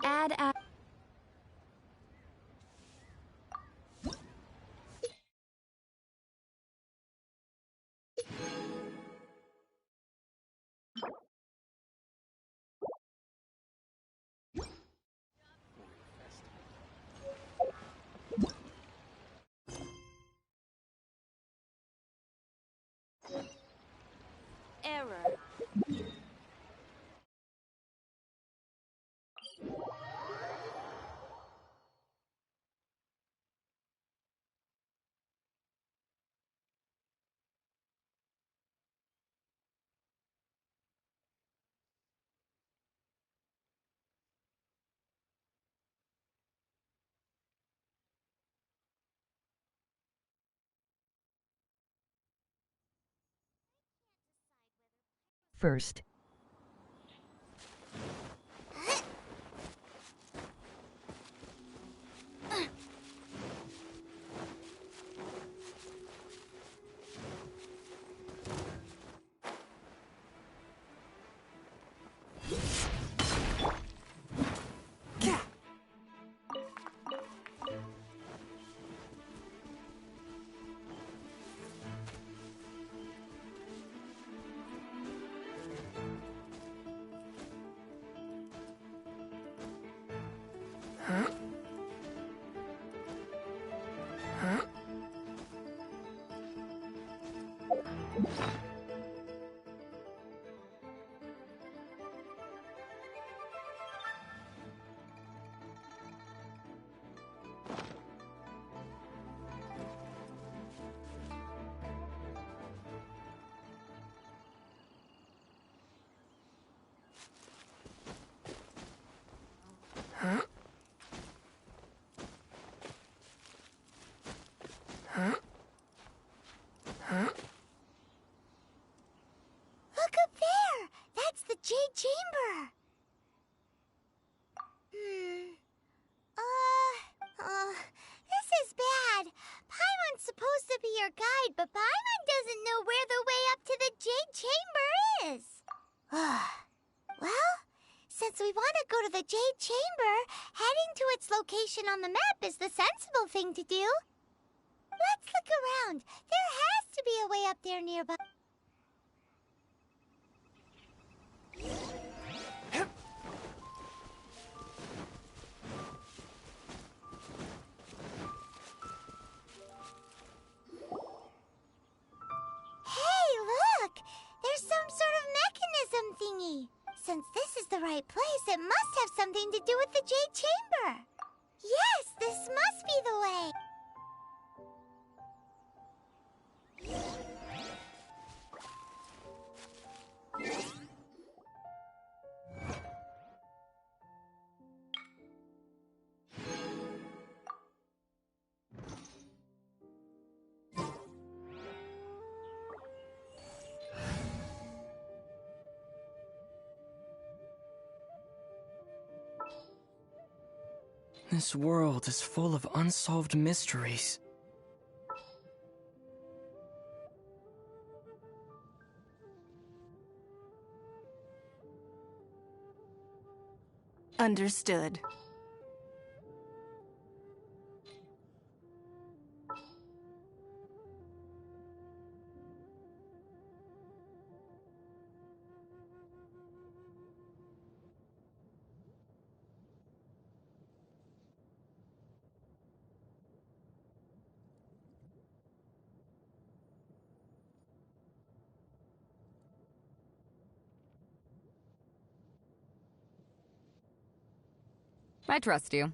Add. Error. First. Look up there! That's the Jade Chamber! This is bad. Paimon's supposed to be your guide, but Paimon doesn't know where the way up to the Jade Chamber is. Well, since we want to go to the Jade Chamber, heading to its location on the map is the sensible thing to do. Let's look around. There has to be a way up there nearby. Hey, look! There's some sort of mechanism thingy. Since this is the right place, it must have something to do with the Jade Chamber. Yes, this must be the way. This world is full of unsolved mysteries. Understood. I trust you.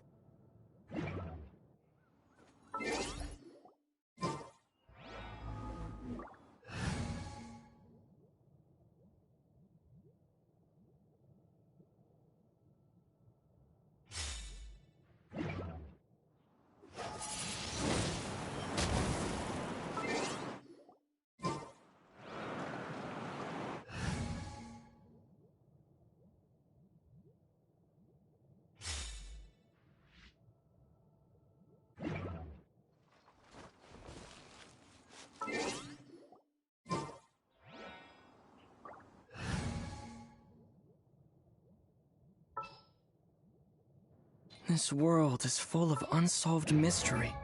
This world is full of unsolved mystery.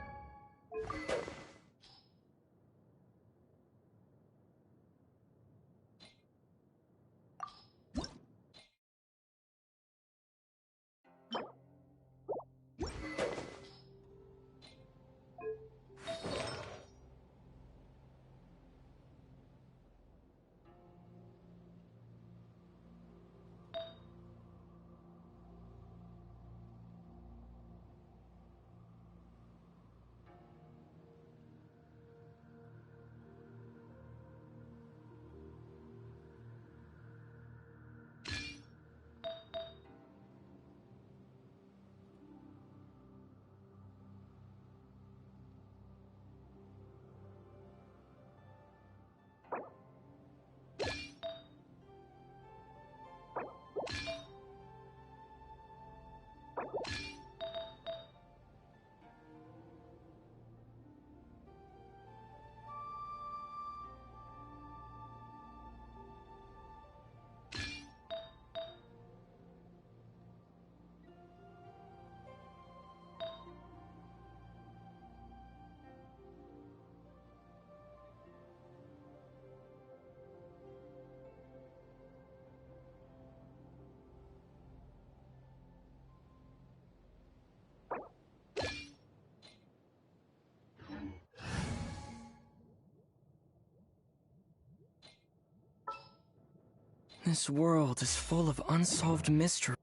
This world is full of unsolved mystery.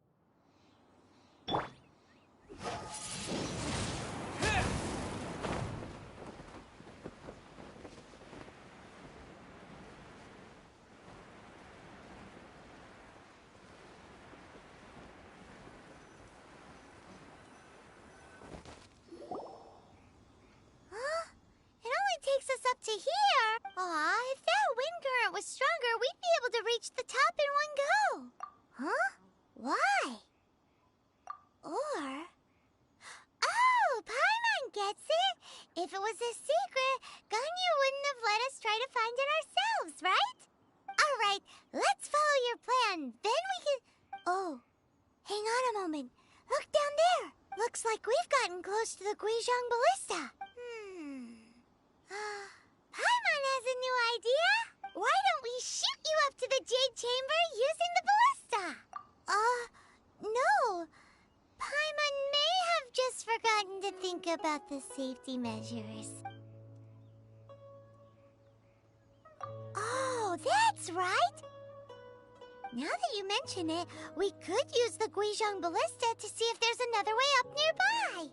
Takes us up to here. Aw, if that wind current was stronger, we'd be able to reach the top in one go. Huh? Why? Or... Oh, Paimon gets it. If it was a secret, Ganyu wouldn't have let us try to find it ourselves, right? Alright, let's follow your plan. Then we can... Oh, hang on a moment. Look down there. Looks like we've gotten close to the Guizhong Ballista. Paimon has a new idea. Why don't we shoot you up to the Jade Chamber using the ballista? No. Paimon may have just forgotten to think about the safety measures. Oh, that's right. Now that you mention it, we could use the Guizhong Ballista to see if there's another way up nearby.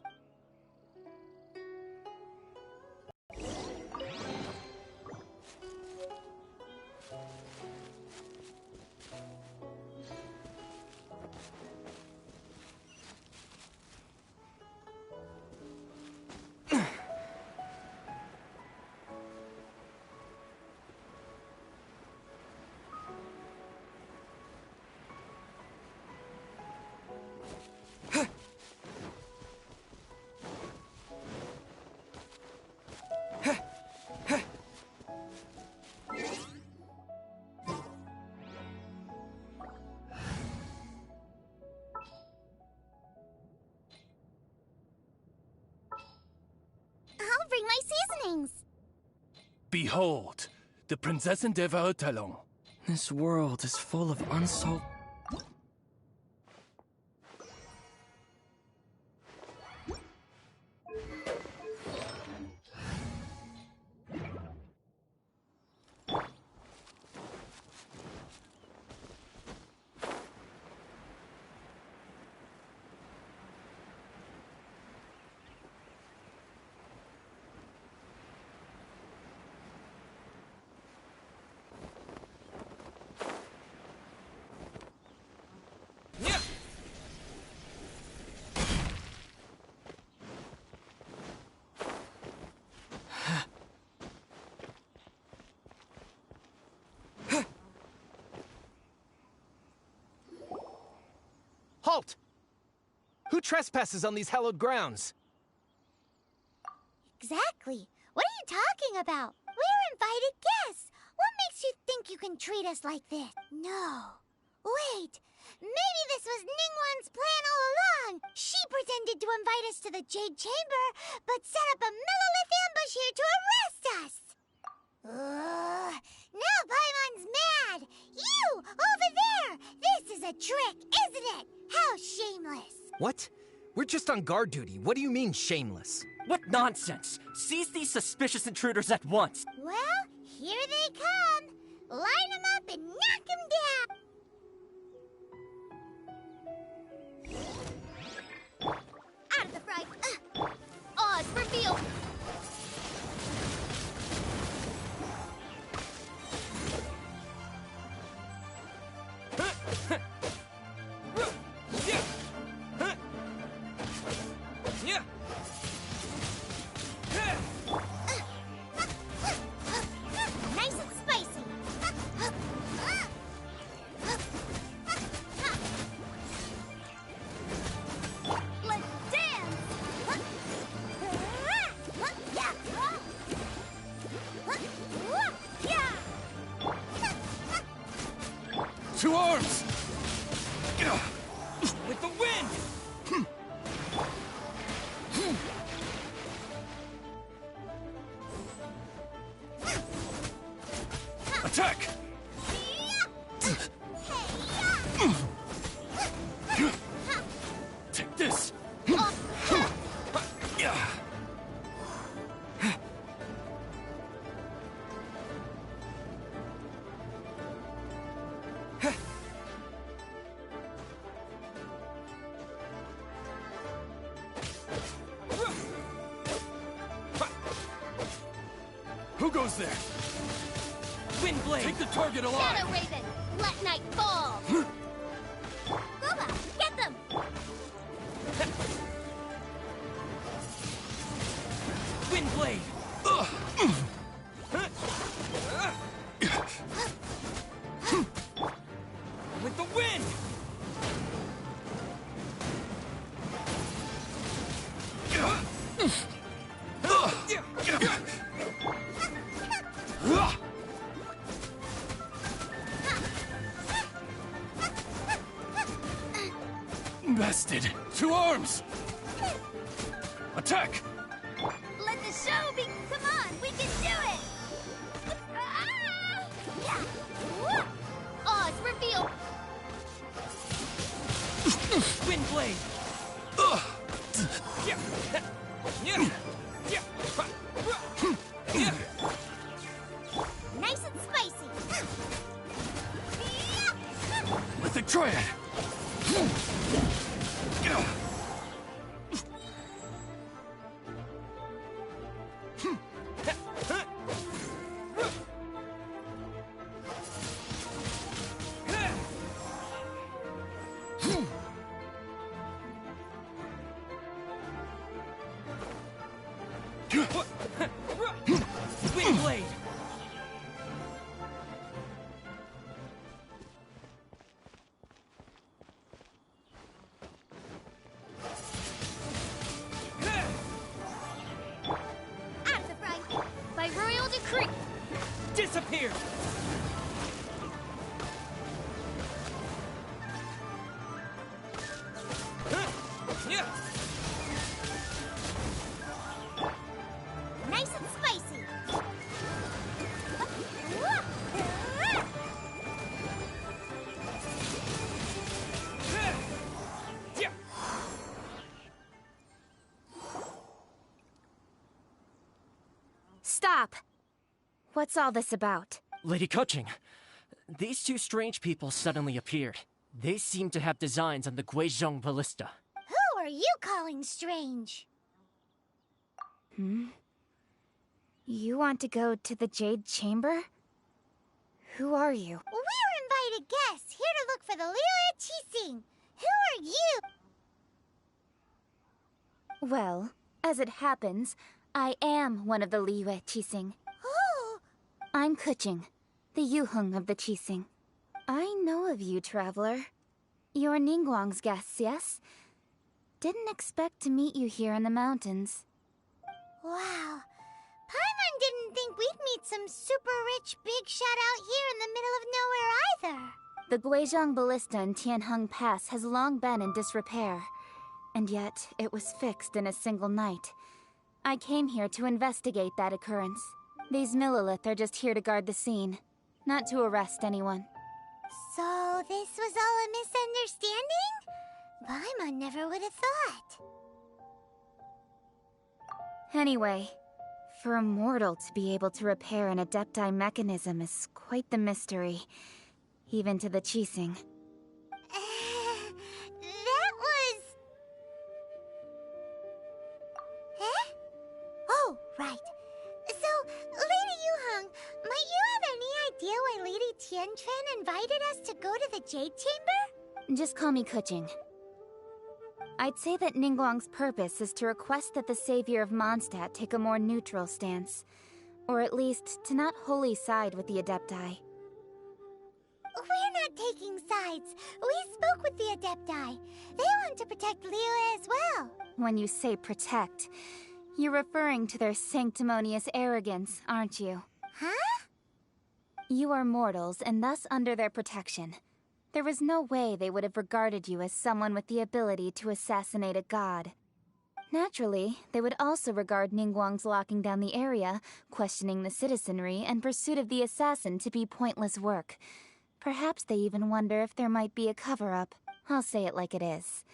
I'll bring my seasonings. Behold, the Prinzessin der Verurteilung. This world is full of unsolved... Halt! Who trespasses on these hallowed grounds? Exactly. What are you talking about? We're invited guests. What makes you think you can treat us like this? No. Wait. Maybe this was Ningguang's plan all along. She pretended intended to invite us to the Jade Chamber, but set up a Millilith ambush here to arrest us! Now Paimon's mad! You, over there! This is a trick, isn't it? How shameless! What? We're just on guard duty. What do you mean, shameless? What nonsense! Seize these suspicious intruders at once! Well, here they come! Line them up and knock them down! Out of the fry! Oz, reveal! Nice and spicy! Let's dance! To arms! With the wind! Attack! Take this! Who goes there? Windblade! Take the target alive! Shadow Raven, let night fall! Boba, get them! Windblade! With the wind! Bested! To arms! Attack! Let the show be... Come on, we can do it! Oz, reveal! Windblade! Nice and spicy! With the triad! Windblade! Out of the frying pan, by royal decree! Disappear! Nice and spicy! Stop! What's all this about? Lady Kuching, these two strange people suddenly appeared. They seem to have designs on the Guizhong Ballista. Who are you calling strange? You want to go to the Jade Chamber? Who are you? We're invited guests here to look for the Liu Qixing. Who are you? Well, as it happens, I am one of the Liyue Qixing. Oh, I'm Kuching, the Yuheng of the Qixing. I know of you, traveler. You're Ningguang's guests, yes? Didn't expect to meet you here in the mountains. wow. Paimon didn't think we'd meet some super rich big shot out here in the middle of nowhere either. The Guizhong Ballista in Tianheng Pass has long been in disrepair. And yet, it was fixed in a single night. I came here to investigate that occurrence. These Millilith are just here to guard the scene, not to arrest anyone. So this was all a misunderstanding? Paimon never would have thought. Anyway, for a mortal to be able to repair an Adepti mechanism is quite the mystery, even to the Qixing. That was... Eh? Oh, right. So, Lady Yuheng, might you have any idea why Lady Tianquan invited us to go to the Jade Chamber? Just call me Kuching. I'd say that Ningguang's purpose is to request that the savior of Mondstadt take a more neutral stance. Or at least, to not wholly side with the Adepti. We're not taking sides. We spoke with the Adepti. They want to protect Liyue as well. When you say protect, you're referring to their sanctimonious arrogance, aren't you? Huh? You are mortals, and thus under their protection. There was no way they would have regarded you as someone with the ability to assassinate a god. Naturally, they would also regard Ningguang's locking down the area, questioning the citizenry, and pursuit of the assassin to be pointless work. Perhaps they even wonder if there might be a cover-up. I'll say it like it is.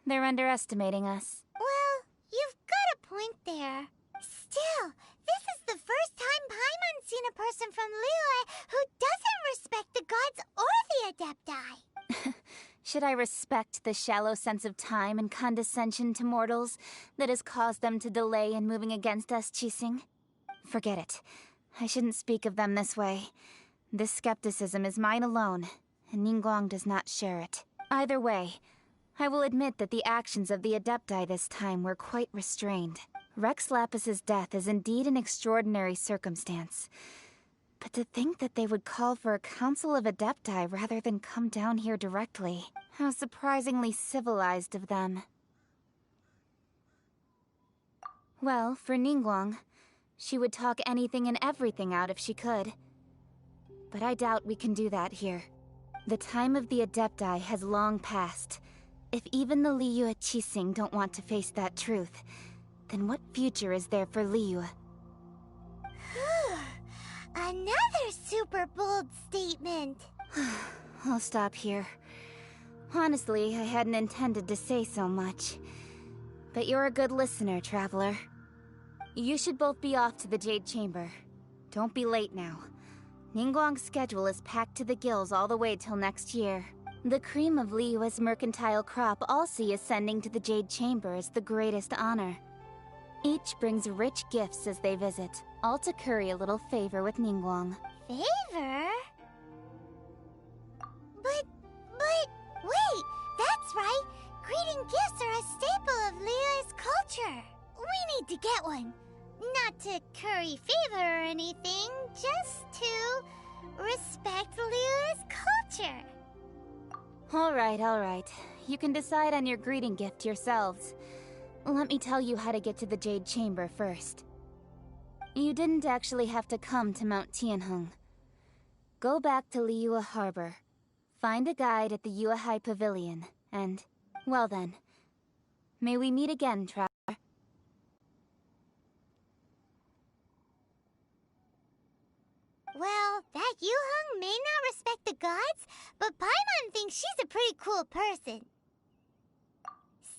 They're underestimating us. Well, you've got a point there. Still, this is the first time Paimon's seen a person from Liyue who doesn't respect the gods or the Adepti. Should I respect the shallow sense of time and condescension to mortals that has caused them to delay in moving against us, Qixing? Forget it. I shouldn't speak of them this way. This skepticism is mine alone, and Ningguang does not share it. Either way, I will admit that the actions of the Adepti this time were quite restrained. Rex Lapis's death is indeed an extraordinary circumstance. But to think that they would call for a council of Adepti rather than come down here directly. How surprisingly civilized of them. Well, for Ningguang, she would talk anything and everything out if she could. But I doubt we can do that here. The time of the Adepti has long passed. If even the Liyue Qixing don't want to face that truth, then what future is there for Liyue? Another super bold statement. I'll stop here. Honestly, I hadn't intended to say so much. But you're a good listener, Traveler. You should both be off to the Jade Chamber. Don't be late now. Ningguang's schedule is packed to the gills all the way till next year. The cream of Liyue's mercantile crop all see ascending to the Jade Chamber as the greatest honor. Each brings rich gifts as they visit, all to curry a little favor with Ningguang. Favor? But, wait, that's right. Greeting gifts are a staple of Liyue's culture. We need to get one. Not to curry favor or anything, just to respect Liyue's culture. All right. You can decide on your greeting gift yourselves. Let me tell you how to get to the Jade Chamber first. You didn't actually have to come to Mount Tianheng. Go back to Liyue Harbor. Find a guide at the Yuehai Pavilion, and, well then, may we meet again, Traveler. Well, that Yuheng may not respect the gods, but Paimon thinks she's a pretty cool person.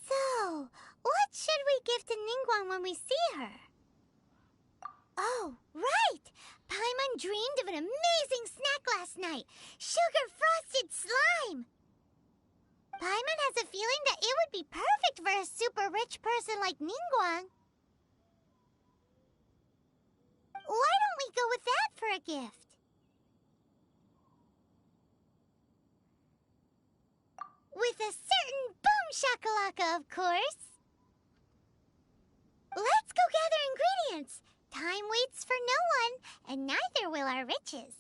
So, what should we give to Ningguang when we see her? Oh, right! Paimon dreamed of an amazing snack last night! Sugar-frosted slime! Paimon has a feeling that it would be perfect for a super rich person like Ningguang. Why don't we go with that for a gift? With a certain boom shakalaka, of course! Let's go gather ingredients! Time waits for no one, and neither will our riches.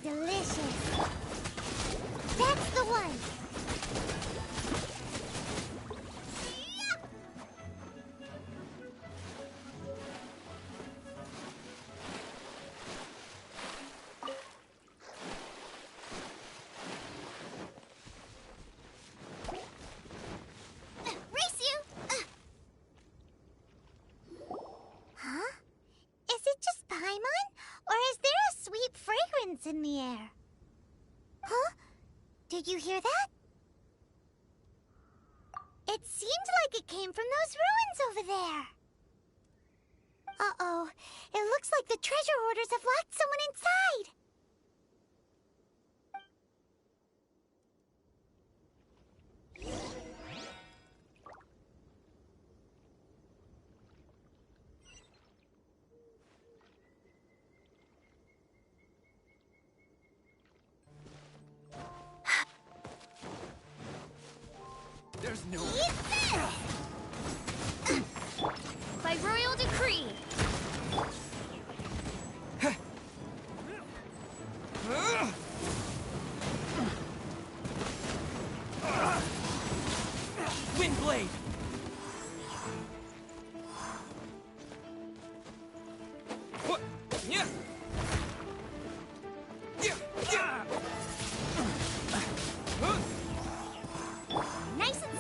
delicious. That's the one. Race you! Huh? Is it just Paimon? Or is there a sweet fragrance in the air? Huh? Did you hear that? It seemed like it came from those ruins over there. Uh-oh. It looks like the treasure hoarders have locked someone inside. There's no... Eat this! By royal decree. Windblade! What? Yeah! Yeah! Yeah! Nice and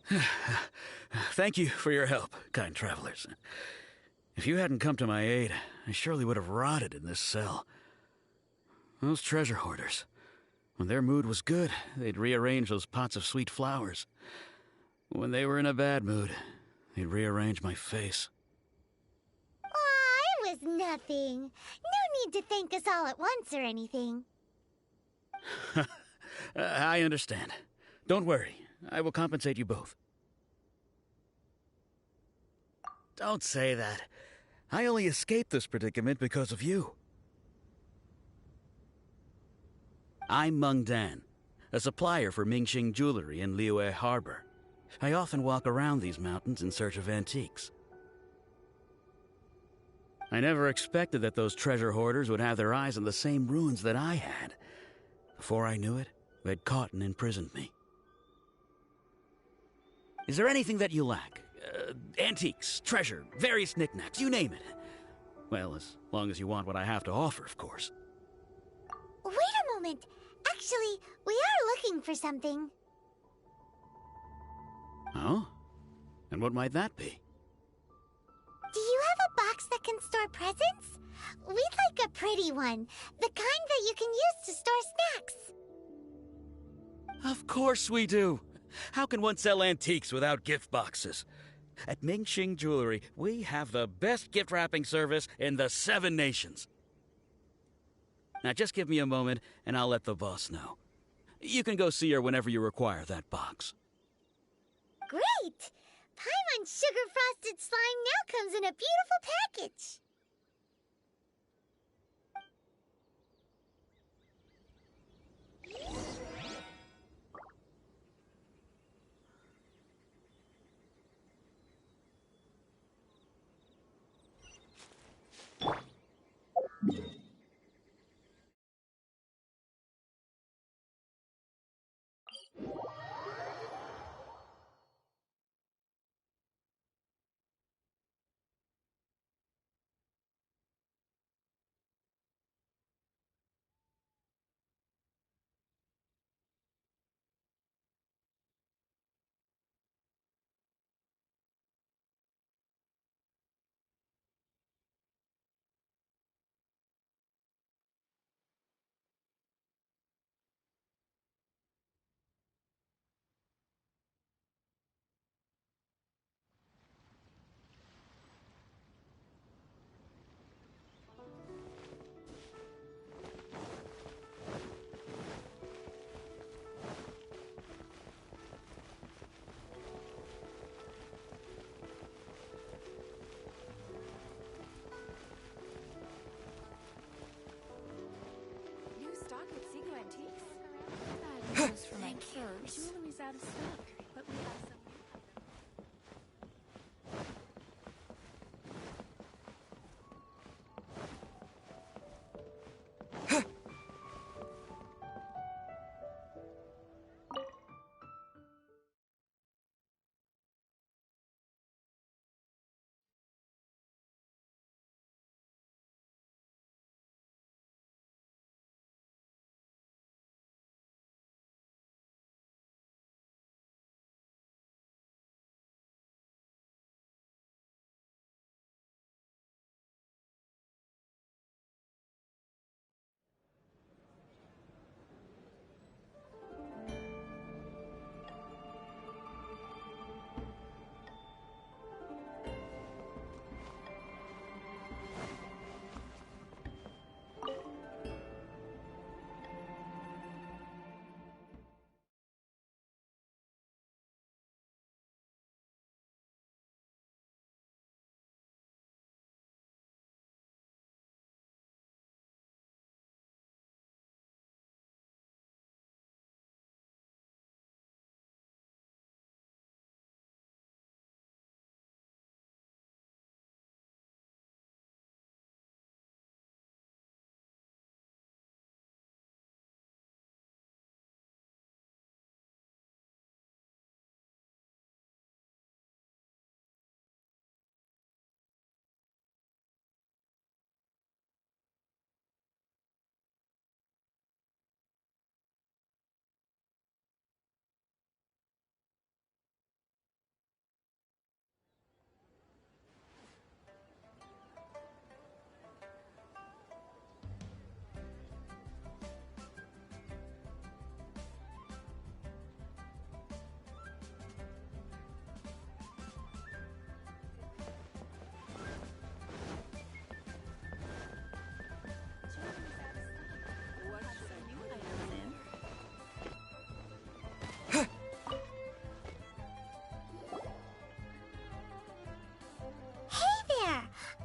Yeah! Thank you for your help, kind travelers. If you hadn't come to my aid, I surely would have rotted in this cell. Those treasure hoarders, when their mood was good, they'd rearrange those pots of sweet flowers. When they were in a bad mood, they'd rearrange my face. Aw, it was nothing. No need to thank us all at once or anything. I understand. Don't worry, I will compensate you both. Don't say that. I only escaped this predicament because of you. I'm Meng Dan, a supplier for Mingxing Jewelry in Liyue Harbor. I often walk around these mountains in search of antiques. I never expected that those treasure hoarders would have their eyes on the same ruins that I had. Before I knew it, they'd caught and imprisoned me. Is there anything that you lack? Antiques, treasure, various knickknacks, you name it. Well, as long as you want what I have to offer, of course. Wait a moment. Actually, we are looking for something. Oh? And what might that be? Do you have a box that can store presents? We'd like a pretty one. The kind that you can use to store snacks. Of course we do. How can one sell antiques without gift boxes? At Mingxing Jewelry, we have the best gift wrapping service in the 7 nations. Now just give me a moment, and I'll let the boss know. You can go see her whenever you require that box. Great! Paimon's sugar-frosted slime now comes in a beautiful package. like fruits. Jewelry's out of stock, but we have some.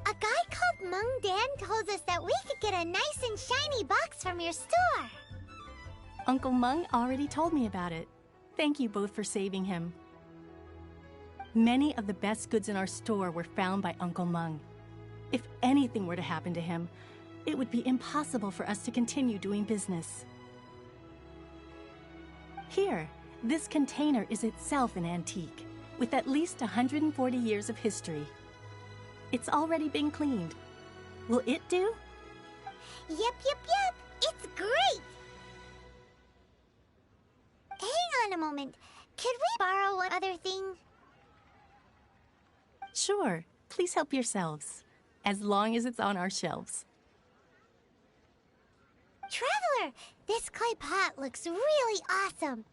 A guy called Mung Dan told us that we could get a nice and shiny box from your store. Uncle Mung already told me about it. Thank you both for saving him. Many of the best goods in our store were found by Uncle Mung. If anything were to happen to him, it would be impossible for us to continue doing business. Here, this container is itself an antique, with at least 140 years of history. It's already been cleaned. Will it do? Yep. It's great! Hang on a moment. Could we borrow one other thing? Sure. Please help yourselves, as long as it's on our shelves. Traveler, this clay pot looks really awesome.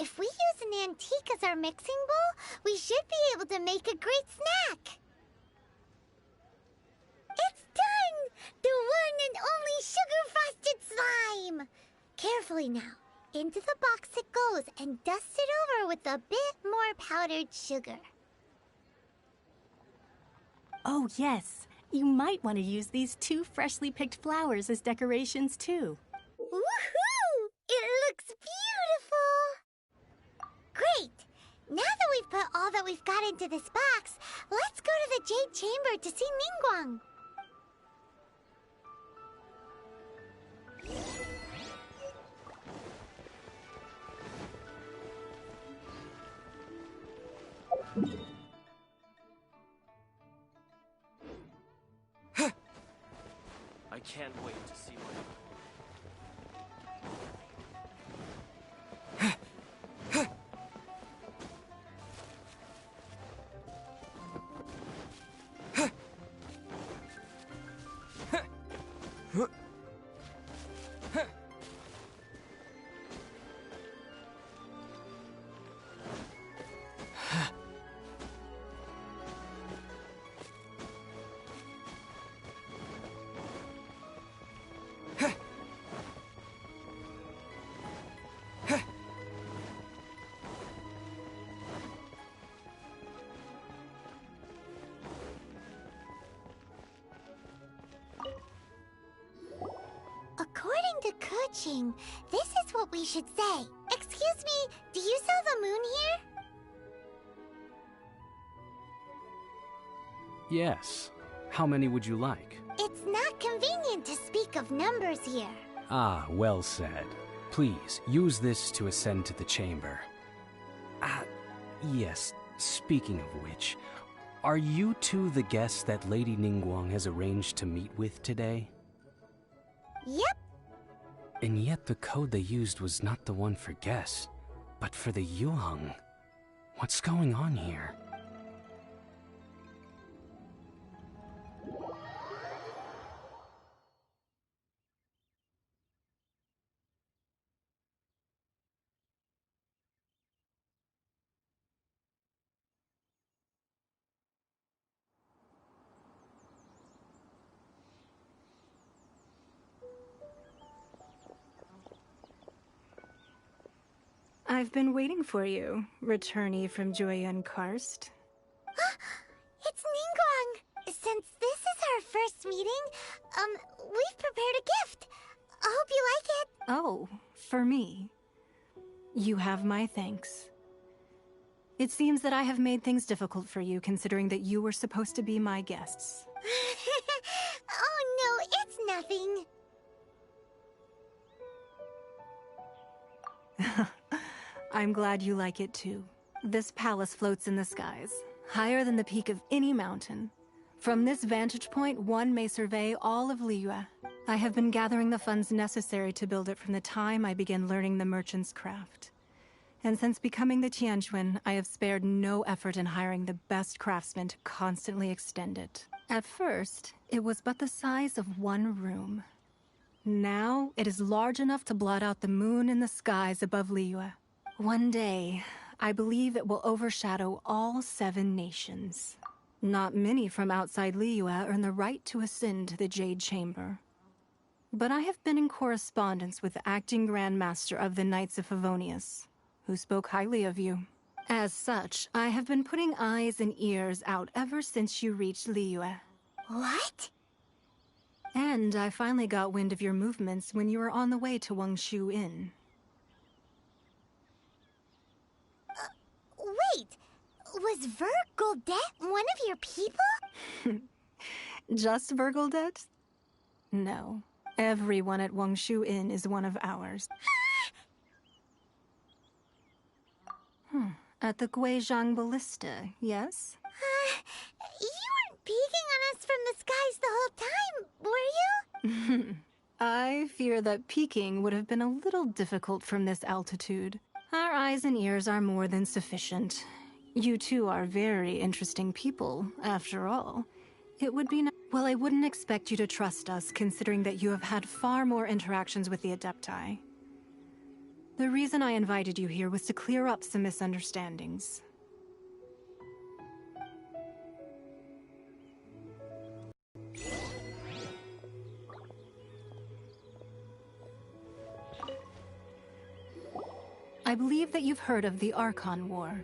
If we use an antique as our mixing bowl, we should be able to make a great snack. It's done! The one and only sugar-frosted slime! Carefully now. Into the box it goes and dust it over with a bit more powdered sugar. Oh, yes. You might want to use these 2 freshly picked flowers as decorations, too. Woohoo! It looks beautiful! Great! Now that we've put all that we've got into this box, let's go to the Jade Chamber to see Ningguang. I can't wait to see what... to Kuching, this is what we should say. Excuse me, do you sell the moon here? Yes. How many would you like? It's not convenient to speak of numbers here. Ah, well said. Please, use this to ascend to the chamber. Yes, speaking of which, are you two the guests that Lady Ningguang has arranged to meet with today? Yep. And yet the code they used was not the one for guests, but for the Yuheng. What's going on here? I've been waiting for you, returnee from Joyun Karst. It's Ningguang. Since this is our first meeting, we've prepared a gift. I hope you like it. Oh, for me. You have my thanks. It seems that I have made things difficult for you, considering that you were supposed to be my guests. Oh no, it's nothing. I'm glad you like it too. This palace floats in the skies, higher than the peak of any mountain. From this vantage point, one may survey all of Liyue. I have been gathering the funds necessary to build it from the time I began learning the merchant's craft. And since becoming the Tianquan, I have spared no effort in hiring the best craftsmen to constantly extend it. At first, it was but the size of one room. Now, it is large enough to blot out the moon in the skies above Liyue. One day, I believe it will overshadow all 7 nations. Not many from outside Liyue earn the right to ascend to the Jade Chamber. But I have been in correspondence with the acting Grand Master of the Knights of Favonius, who spoke highly of you. As such, I have been putting eyes and ears out ever since you reached Liyue. What? And I finally got wind of your movements when you were on the way to Wangshu Inn. Wait, was Vergoldet one of your people? Just Vergoldet? No. Everyone at Wangshu Inn is one of ours. At the Guizhang Ballista, yes? You weren't peeking on us from the skies the whole time, were you? I fear that peeking would have been a little difficult from this altitude. Our eyes and ears are more than sufficient. You two are very interesting people, after all. It would be well, I wouldn't expect you to trust us, considering that you have had far more interactions with the Adepti. The reason I invited you here was to clear up some misunderstandings. I believe that you've heard of the Archon War.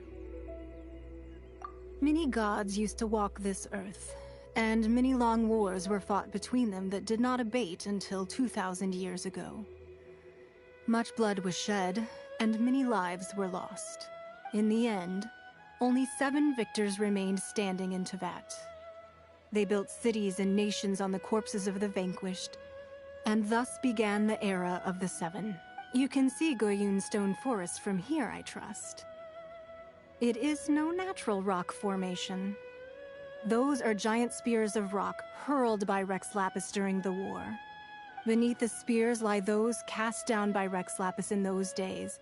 Many gods used to walk this earth, and many long wars were fought between them that did not abate until 2,000 years ago. Much blood was shed, and many lives were lost. In the end, only 7 victors remained standing in Teyvat. They built cities and nations on the corpses of the vanquished, and thus began the era of the 7. You can see Goyun Stone Forest from here, I trust. It is no natural rock formation. Those are giant spears of rock hurled by Rex Lapis during the war. Beneath the spears lie those cast down by Rex Lapis in those days,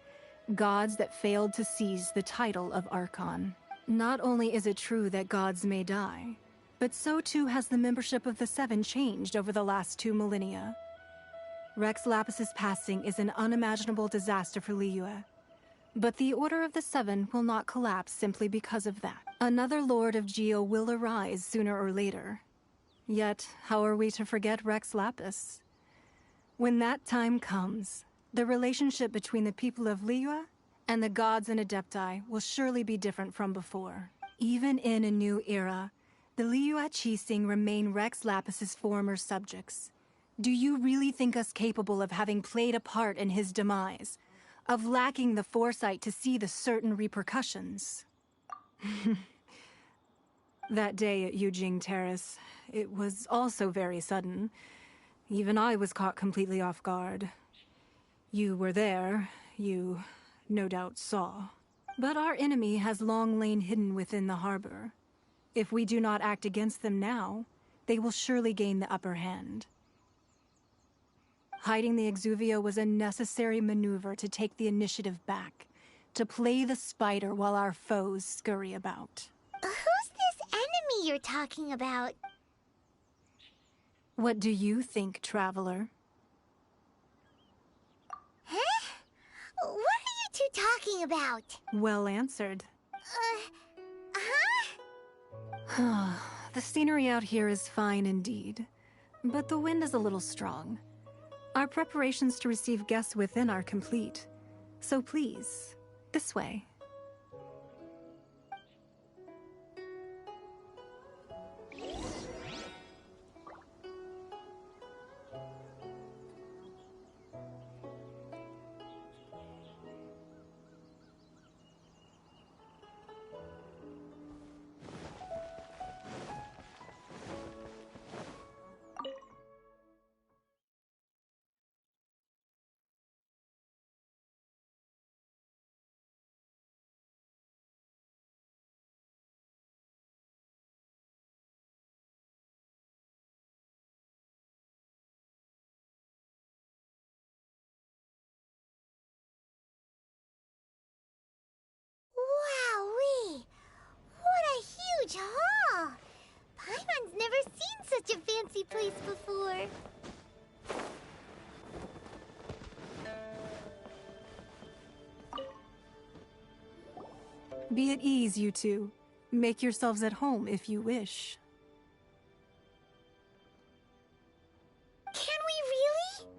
gods that failed to seize the title of Archon. Not only is it true that gods may die, but so too has the membership of the 7 changed over the last 2 millennia. Rex Lapis's passing is an unimaginable disaster for Liyue. But the Order of the 7 will not collapse simply because of that. Another Lord of Geo will arise sooner or later. Yet, how are we to forget Rex Lapis? When that time comes, the relationship between the people of Liyue and the gods and Adepti will surely be different from before. Even in a new era, the Liyue Qixing remain Rex Lapis's former subjects. Do you really think us capable of having played a part in his demise? Of lacking the foresight to see the certain repercussions? That day at Yujing Terrace, it was also very sudden. Even I was caught completely off guard. You were there, you no doubt saw. But our enemy has long lain hidden within the harbor. If we do not act against them now, they will surely gain the upper hand. Hiding the Exuvia was a necessary maneuver to take the initiative back, to play the spider while our foes scurry about. Who's this enemy you're talking about? What do you think, Traveler? Huh? What are you two talking about? Well answered. Huh? The scenery out here is fine indeed, but the wind is a little strong. Our preparations to receive guests within are complete, so please, this way. Wowee! What a huge hall! Paimon's never seen such a fancy place before. Be at ease, you two. Make yourselves at home if you wish. Can we really?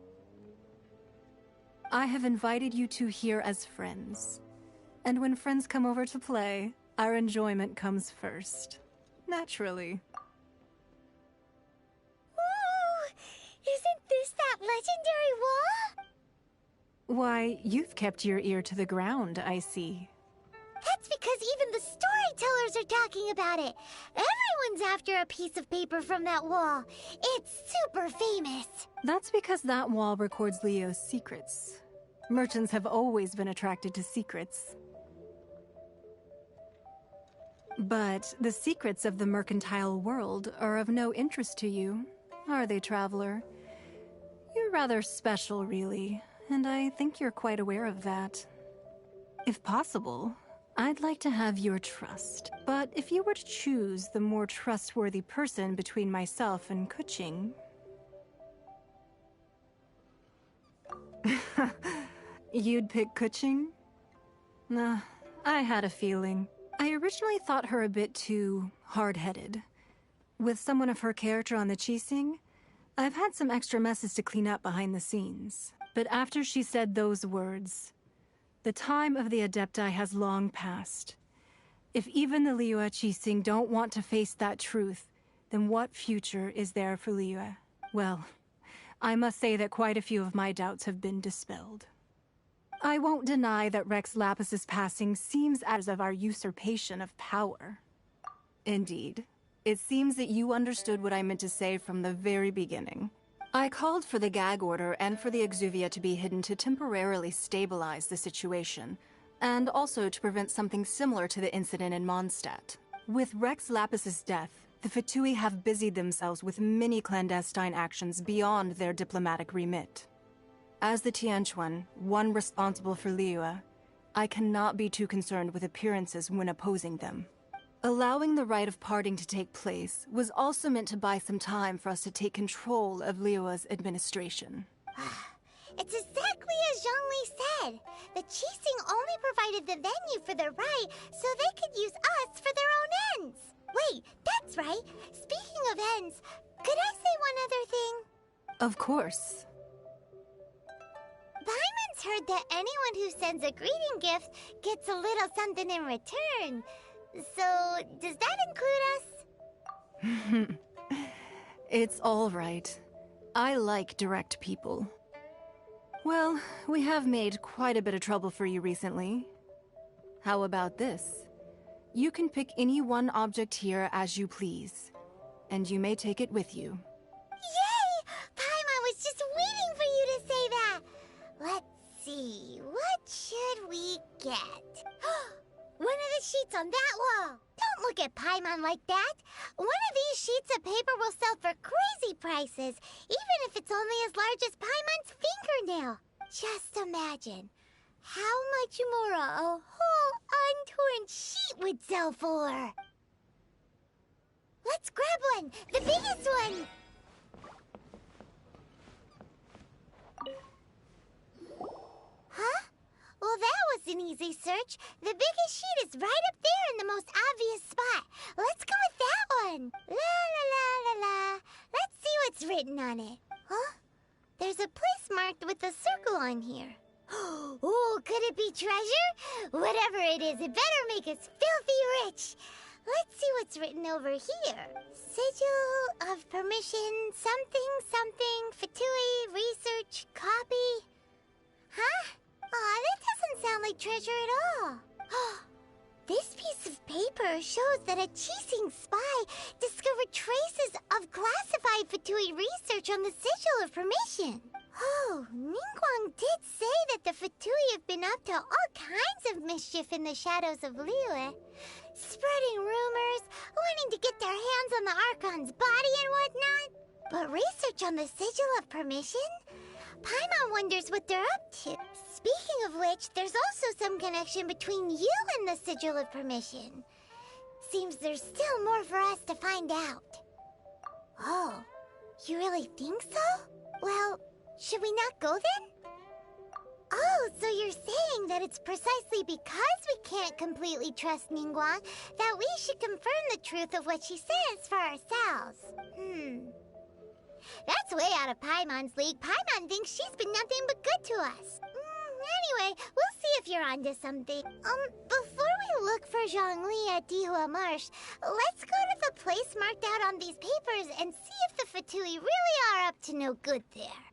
I have invited you two here as friends. And when friends come over to play, our enjoyment comes first. Naturally. Ooh! Isn't this that legendary wall? Why, you've kept your ear to the ground, I see. That's because even the storytellers are talking about it. Everyone's after a piece of paper from that wall. It's super famous. That's because that wall records Leo's secrets. Merchants have always been attracted to secrets. But the secrets of the mercantile world are of no interest to you, are they, Traveler? You're rather special, really, and I think you're quite aware of that. If possible, I'd like to have your trust. But if you were to choose the more trustworthy person between myself and Kuching... You'd pick Kuching? Nah, I had a feeling. I originally thought her a bit too hard-headed. With someone of her character on the Qixing, I've had some extra messes to clean up behind the scenes. But after she said those words, the time of the Adepti has long passed. If even the Liyue Qixing don't want to face that truth, then what future is there for Liyue? Well, I must say that quite a few of my doubts have been dispelled. I won't deny that Rex Lapis's passing seems as of our usurpation of power. Indeed. It seems that you understood what I meant to say from the very beginning. I called for the gag order and for the Exuvia to be hidden to temporarily stabilize the situation, and also to prevent something similar to the incident in Mondstadt. With Rex Lapis's death, the Fatui have busied themselves with many clandestine actions beyond their diplomatic remit. As the Tianquan, one responsible for Liyue, I cannot be too concerned with appearances when opposing them. Allowing the rite of parting to take place was also meant to buy some time for us to take control of Liyue's administration. It's exactly as Zhongli said. The Qixing only provided the venue for the rite so they could use us for their own ends. Wait, that's right. Speaking of ends, could I say one other thing? Of course. Paimon's heard that anyone who sends a greeting gift gets a little something in return. So, does that include us? It's all right. I like direct people. Well, we have made quite a bit of trouble for you recently. How about this? You can pick any one object here as you please, and you may take it with you. Yay! Paimon was just waiting for you to say that! Let's see, what should we get? One of the sheets on that wall! Don't look at Paimon like that! One of these sheets of paper will sell for crazy prices, even if it's only as large as Paimon's fingernail. Just imagine how much more a whole untorn sheet would sell for. Let's grab one! The biggest one! Huh? Well, that was an easy search. The biggest sheet is right up there in the most obvious spot. Let's go with that one. La la la la la. Let's see what's written on it. Huh? There's a place marked with a circle on here. Oh, could it be treasure? Whatever it is, it better make us filthy rich. Let's see what's written over here. Sigil of permission, something, something, Fatui, research, copy. Huh? Aw, that doesn't sound like treasure at all. This piece of paper shows that a Qixing spy discovered traces of classified Fatui research on the Sigil of Permission. Oh, Ningguang did say that the Fatui have been up to all kinds of mischief in the shadows of Liyue, spreading rumors, wanting to get their hands on the Archon's body and whatnot. But research on the Sigil of Permission? Paimon wonders what they're up to. Speaking of which, there's also some connection between you and the Sigil of Permission. Seems there's still more for us to find out. Oh, you really think so? Well, should we not go then? Oh, so you're saying that it's precisely because we can't completely trust Ningguang that we should confirm the truth of what she says for ourselves. That's way out of Paimon's league. Paimon thinks she's been nothing but good to us. Anyway, we'll see if you're onto something. Before we look for Zhongli at Dihua Marsh, let's go to the place marked out on these papers and see if the Fatui really are up to no good there.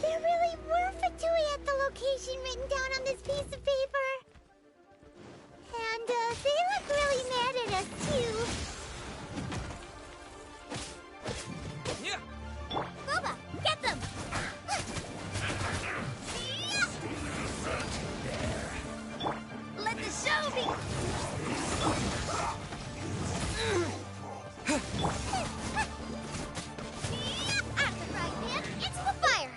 There really were Fatui at the location written down on this piece of paper. And, they look really mad at us, too. Yeah. Boba, get them! Let the show be... Out the frying pan, into the fire!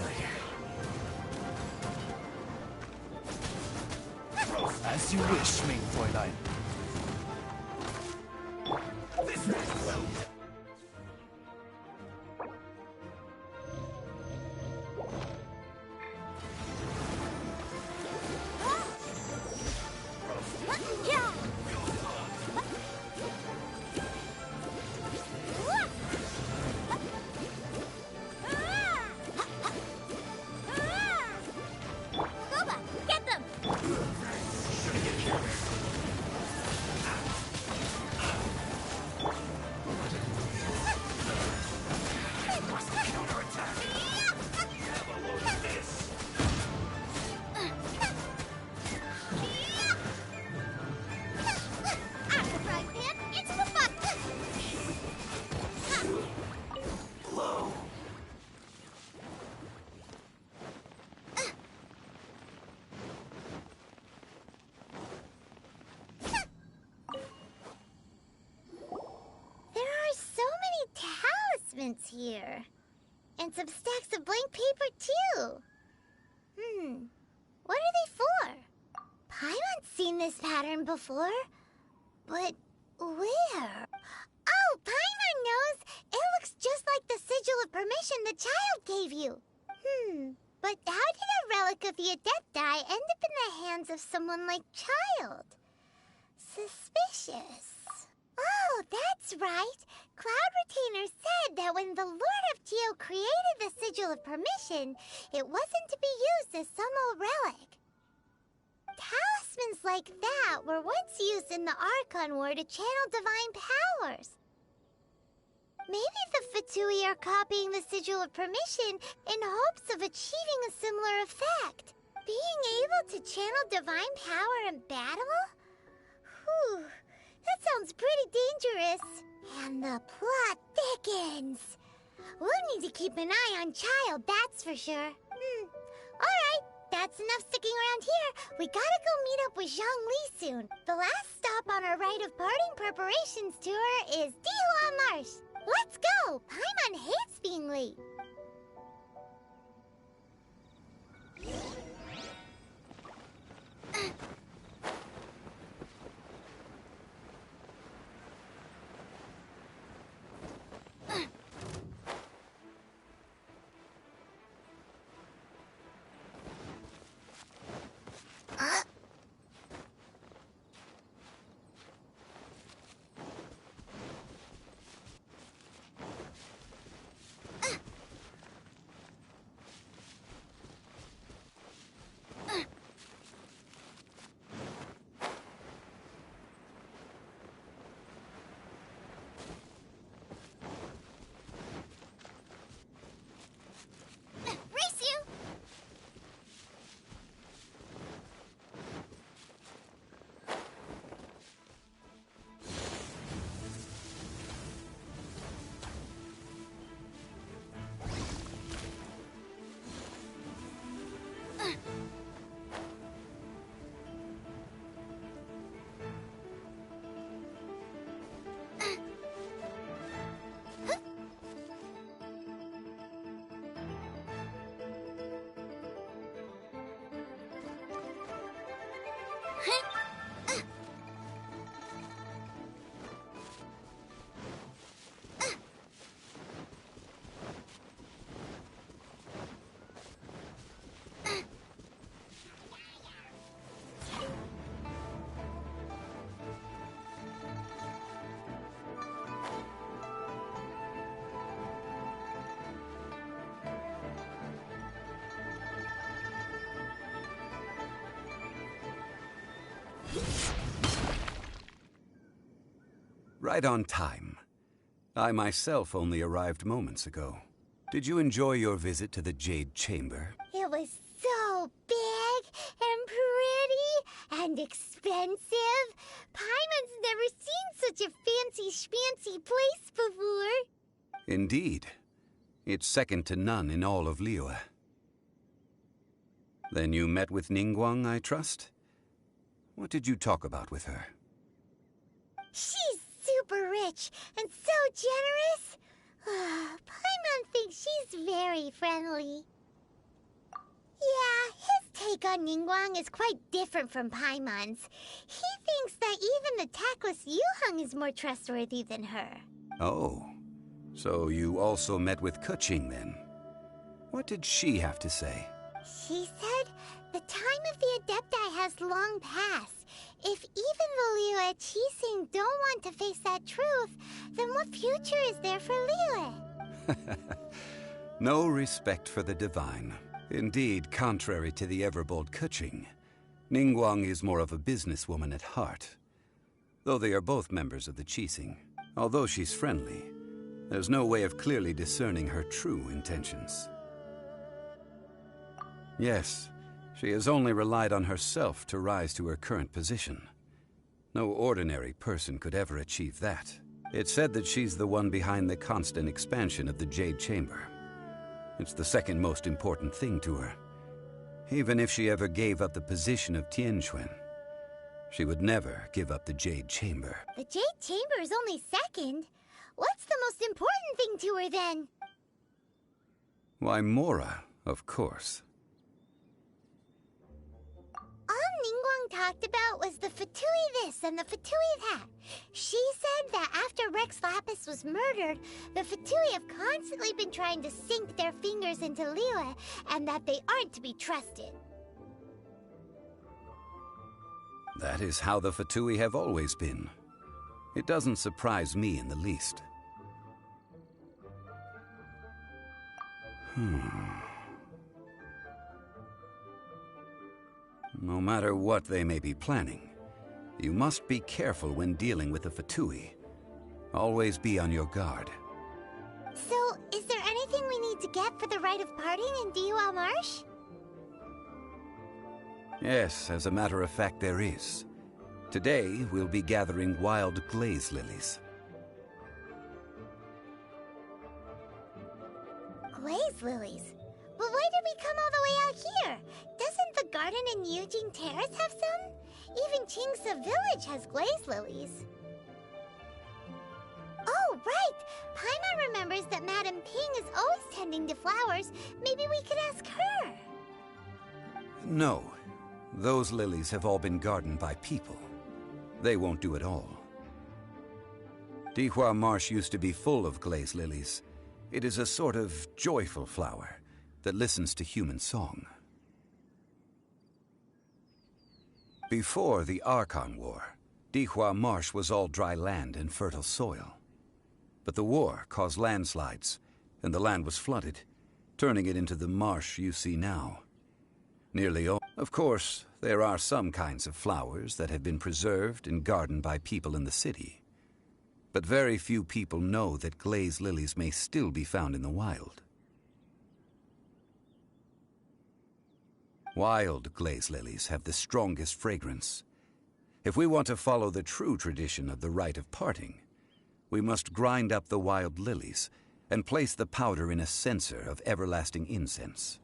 out of here. As you wish, Ming Fräulein. Get them! Here. And some stacks of blank paper, too. What are they for? Paimon's seen this pattern before. But where? Oh, Paimon knows! It looks just like the sigil of permission the child gave you. But how did a relic of your death die end up in the hands of someone like Child? Suspicious. Oh, that's right. Cloud Retainer said that when the Lord of Geo created the Sigil of Permission, it wasn't to be used as some old relic. Talismans like that were once used in the Archon War to channel divine powers. Maybe the Fatui are copying the Sigil of Permission in hopes of achieving a similar effect. Being able to channel divine power in battle? Whew. That sounds pretty dangerous. And the plot thickens. We'll need to keep an eye on Child, that's for sure. Alright, that's enough sticking around here. We gotta go meet up with Zhongli soon. The last stop on our rite of parting preparations tour is Dihua Marsh. Let's go! Paimon hates being late. Right on time. I myself only arrived moments ago. Did you enjoy your visit to the Jade Chamber? It was so big and pretty and expensive. Paimon's never seen such a fancy schmancy place before. Indeed. It's second to none in all of Liyue. Then you met with Ningguang, I trust? What did you talk about with her? She's super rich and so generous. Paimon thinks she's very friendly. take on Ningguang is quite different from Paimon's. He thinks that even the tactless Yuheng is more trustworthy than her. Oh, so you also met with Keqing then? What did she have to say? She said the time of the Adepti has long passed. If even the Liyue Qixing don't want to face that truth, then what future is there for Liyue? No respect for the divine. Indeed, contrary to the ever-bold Keqing, Ningguang is more of a businesswoman at heart. Though they are both members of the Qixing, although she's friendly, there's no way of clearly discerning her true intentions. Yes, she has only relied on herself to rise to her current position. No ordinary person could ever achieve that. It's said that she's the one behind the constant expansion of the Jade Chamber. It's the second most important thing to her. Even if she ever gave up the position of Tianquan, she would never give up the Jade Chamber. The Jade Chamber is only second. What's the most important thing to her then? Why, Mora, of course. All Ningguang talked about was the Fatui this and the Fatui that. She said that after Rex Lapis was murdered, the Fatui have constantly been trying to sink their fingers into Liyue, and that they aren't to be trusted. That is how the Fatui have always been. It doesn't surprise me in the least. No matter what they may be planning, you must be careful when dealing with the Fatui. Always be on your guard. So, is there anything we need to get for the rite of parting in Dihua Marsh? Yes, as a matter of fact, there is. Today, we'll be gathering wild glaze lilies. Glaze lilies? But why did we come all the way out here? Doesn't the garden in Yujing Terrace have some? Even Qingse Village has glaze lilies. Oh, right! Paimon remembers that Madame Ping is always tending to flowers. Maybe we could ask her. No. Those lilies have all been gardened by people. They won't do it all. Dihua Marsh used to be full of glaze lilies. It is a sort of joyful flower that listens to human song. Before the Archon War, Dihua Marsh was all dry land and fertile soil. But the war caused landslides, and the land was flooded, turning it into the marsh you see now. Nearly all. Of course, there are some kinds of flowers that have been preserved and gardened by people in the city. But very few people know that glaze lilies may still be found in the wild. Wild glaze lilies have the strongest fragrance. If we want to follow the true tradition of the rite of parting, we must grind up the wild lilies and place the powder in a censer of everlasting incense.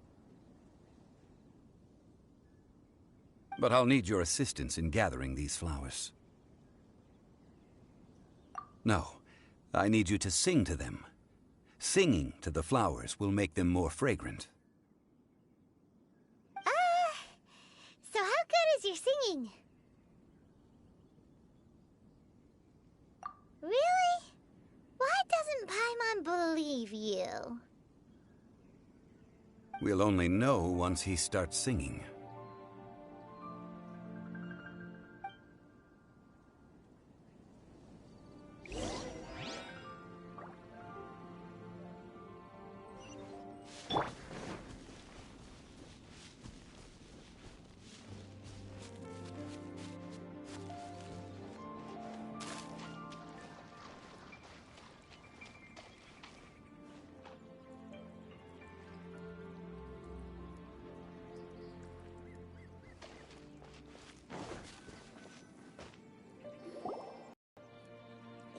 But I'll need your assistance in gathering these flowers. No, I need you to sing to them. Singing to the flowers will make them more fragrant. So how good is your singing? Really? Why doesn't Paimon believe you? We'll only know once he starts singing.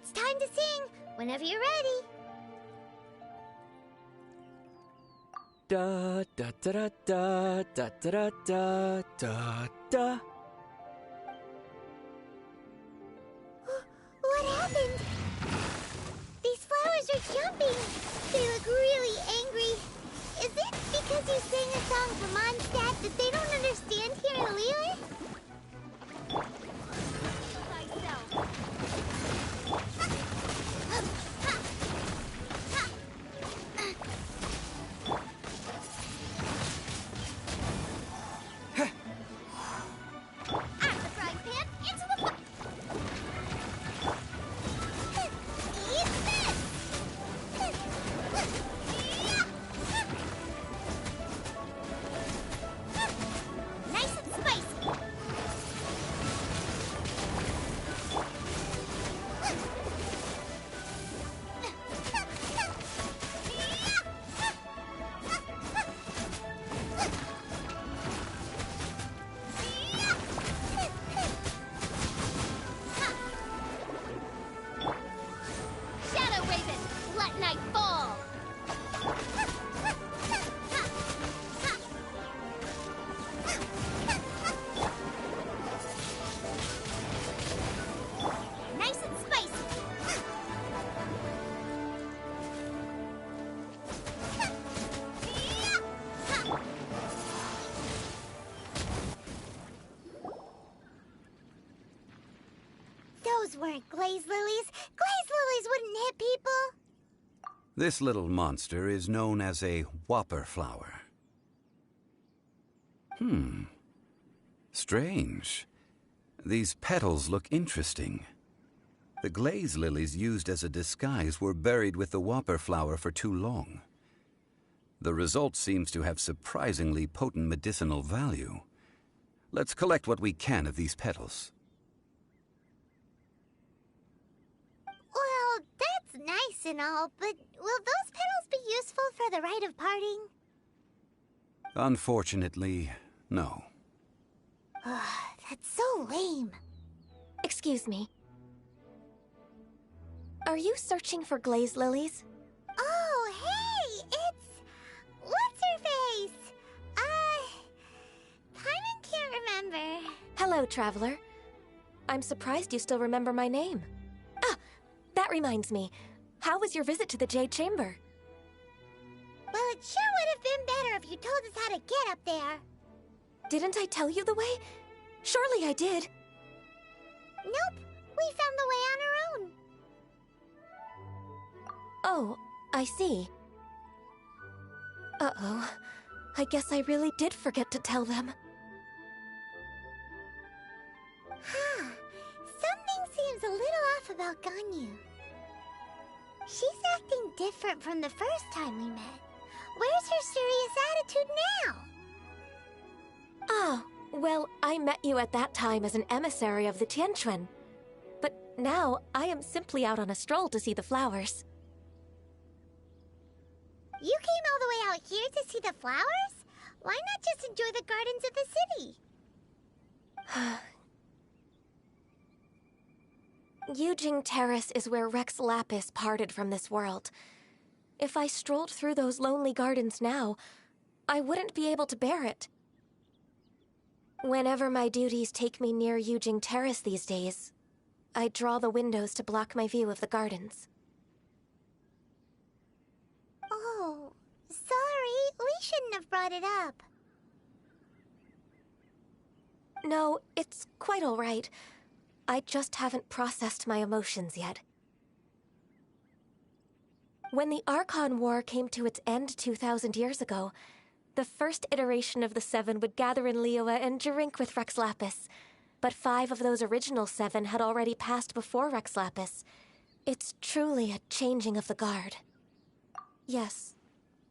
It's time to sing, whenever you're ready. Da da da da da da da da da. What happened? These flowers are jumping. They look really angry. Is it because you sang a song for Mondstadt that they don't understand? weren't glaze lilies. Glaze lilies wouldn't hit people. This little monster is known as a whopper flower. Strange. These petals look interesting. The glaze lilies used as a disguise were buried with the whopper flower for too long. The result seems to have surprisingly potent medicinal value. Let's collect what we can of these petals. Well, that's nice and all, but will those petals be useful for the rite of parting? Unfortunately, no. That's so lame. Excuse me. Are you searching for glaze lilies? Oh, hey! It's... What's-her-face? Paimon can't remember. Hello, traveler. I'm surprised you still remember my name. Ah, that reminds me. How was your visit to the Jade Chamber? Well, it sure would have been better if you told us how to get up there. Didn't I tell you the way? Surely I did. Nope, we found the way on our own. Oh, I see. Uh-oh. I guess I really did forget to tell them. Something seems a little off about Ganyu. She's acting different from the first time we met. Where's her serious attitude now? Ah, well, I met you at that time as an emissary of the Tianquan. But now, I am simply out on a stroll to see the flowers. You came all the way out here to see the flowers? Why not just enjoy the gardens of the city? Yujing Terrace is where Rex Lapis parted from this world. If I strolled through those lonely gardens now, I wouldn't be able to bear it. Whenever my duties take me near Yujing Terrace these days, I draw the windows to block my view of the gardens. Oh, sorry. We shouldn't have brought it up. No, it's quite all right. I just haven't processed my emotions yet. When the Archon War came to its end 2,000 years ago, the first iteration of the Seven would gather in Liyue and drink with Rex Lapis. But 5 of those original 7 had already passed before Rex Lapis. It's truly a changing of the guard. Yes,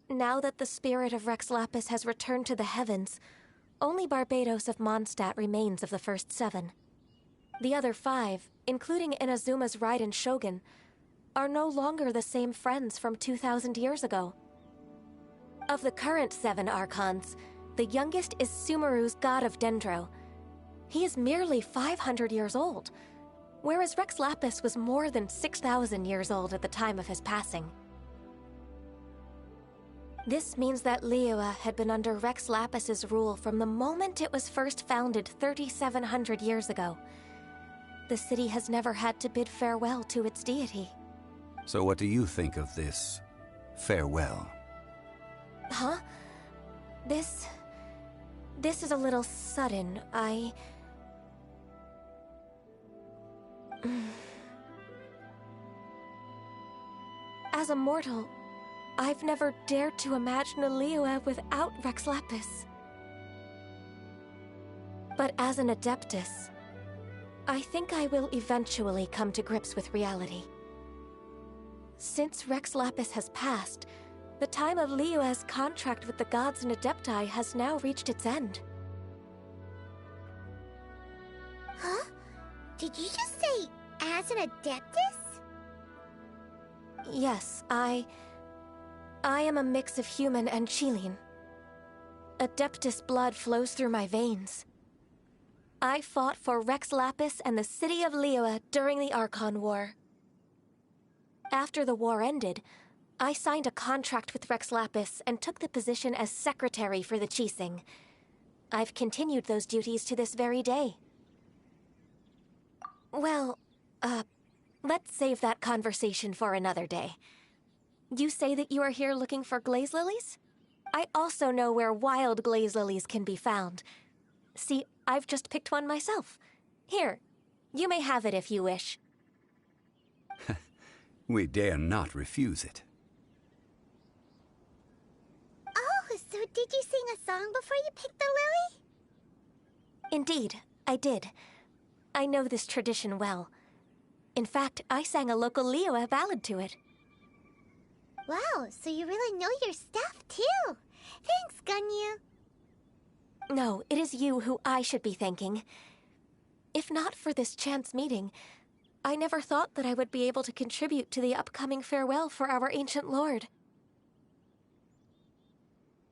now that the spirit of Rex Lapis has returned to the heavens, only Barbados of Mondstadt remains of the first 7. The other 5, including Inazuma's Raiden Shogun, are no longer the same friends from 2,000 years ago. Of the current 7 Archons, the youngest is Sumeru's god of Dendro. He is merely 500 years old, whereas Rex Lapis was more than 6,000 years old at the time of his passing. This means that Liyue had been under Rex Lapis's rule from the moment it was first founded 3,700 years ago. The city has never had to bid farewell to its deity. So what do you think of this farewell? Huh? This is a little sudden. As a mortal, I've never dared to imagine a Liyue without Rex Lapis. But as an Adeptus, I think I will eventually come to grips with reality. Since Rex Lapis has passed, the time of Liyue's contract with the gods and Adepti has now reached its end. Huh? Did you just say, as an Adeptus? Yes, I am a mix of human and Qilin. Adeptus blood flows through my veins. I fought for Rex Lapis and the city of Liyue during the Archon War. After the war ended, I signed a contract with Rex Lapis and took the position as secretary for the Qixing. I've continued those duties to this very day. Well, let's save that conversation for another day. You say that you are here looking for glaze lilies? I also know where wild glaze lilies can be found. See, I've just picked one myself. Here, you may have it if you wish. We dare not refuse it. Oh, so did you sing a song before you picked the lily? Indeed, I did. I know this tradition well. In fact, I sang a local Liyue ballad to it. Wow, so you really know your stuff, too. Thanks, Gunyu. No, it is you who I should be thanking. If not for this chance meeting, I never thought that I would be able to contribute to the upcoming farewell for our ancient lord.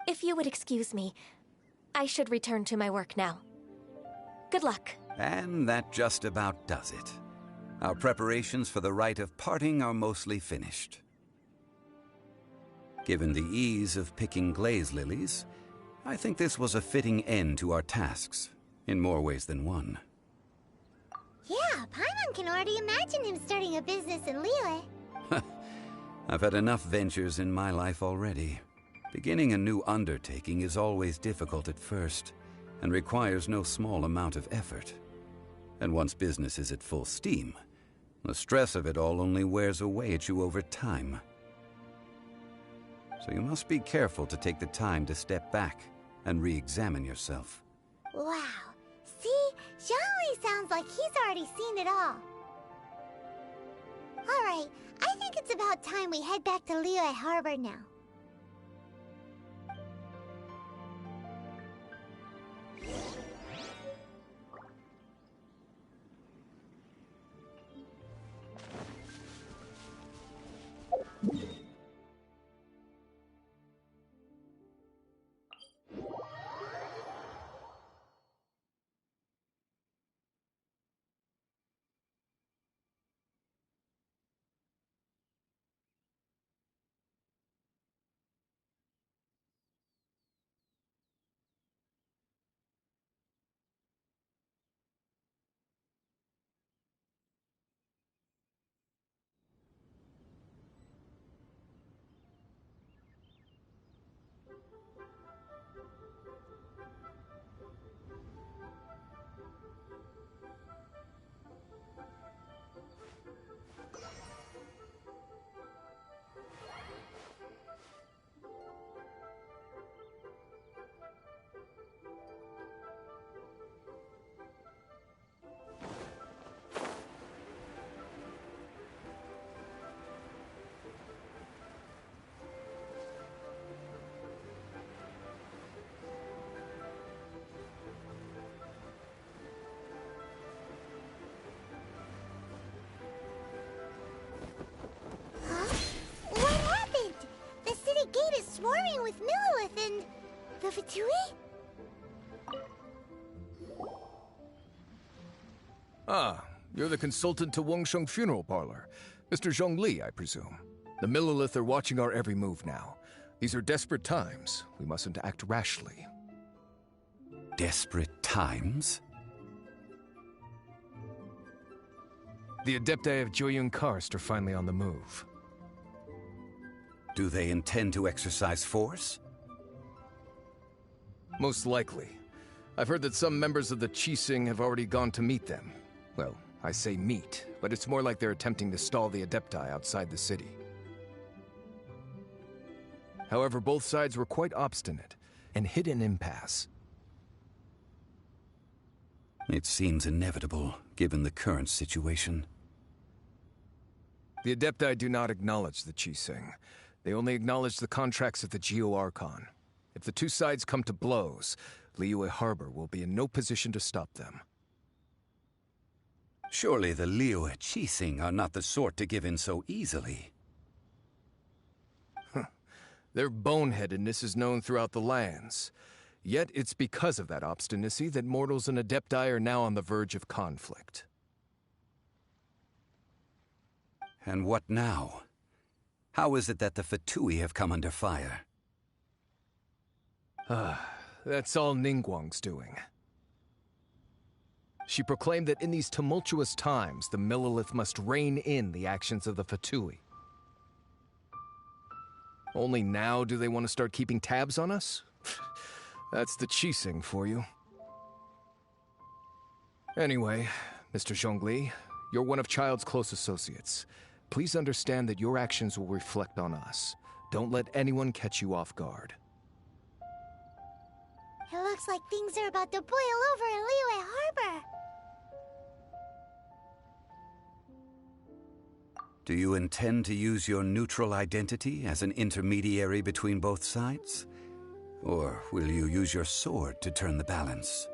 If you would excuse me, I should return to my work now. Good luck. And that just about does it. Our preparations for the rite of parting are mostly finished. Given the ease of picking glaze lilies, I think this was a fitting end to our tasks, in more ways than one. Yeah, Paimon can already imagine him starting a business in Liyue. I've had enough ventures in my life already. Beginning a new undertaking is always difficult at first, and requires no small amount of effort. And once business is at full steam, the stress of it all only wears away at you over time. So you must be careful to take the time to step back and re-examine yourself. Wow. See? Zhongli sounds like he's already seen it all. Alright, I think it's about time we head back to Liyue Harbor now. Gate is swarming with Millilith and the Fatui? Ah, you're the consultant to Wengsheng Funeral Parlor. Mr. Zhongli, I presume. The Millilith are watching our every move now. These are desperate times. We mustn't act rashly. Desperate times? The Adepti of Joyun Karst are finally on the move. Do they intend to exercise force? Most likely. I've heard that some members of the Qixing have already gone to meet them. Well, I say meet, but it's more like they're attempting to stall the Adepti outside the city. However, both sides were quite obstinate and hit an impasse. It seems inevitable, given the current situation. The Adepti do not acknowledge the Qixing. They only acknowledge the contracts of the Geo-Archon. If the two sides come to blows, Liyue Harbor will be in no position to stop them. Surely the Liyue Qixing are not the sort to give in so easily. Their boneheadedness is known throughout the lands. Yet it's because of that obstinacy that mortals and Adepti are now on the verge of conflict. And what now? How is it that the Fatui have come under fire? That's all Ningguang's doing. She proclaimed that in these tumultuous times, the Millilith must rein in the actions of the Fatui. Only now do they want to start keeping tabs on us? That's the Qixing for you. Anyway, Mr. Zhongli, you're one of Child's close associates. Please understand that your actions will reflect on us. Don't let anyone catch you off guard. It looks like things are about to boil over in Liyue Harbor. Do you intend to use your neutral identity as an intermediary between both sides? Or will you use your sword to turn the balance?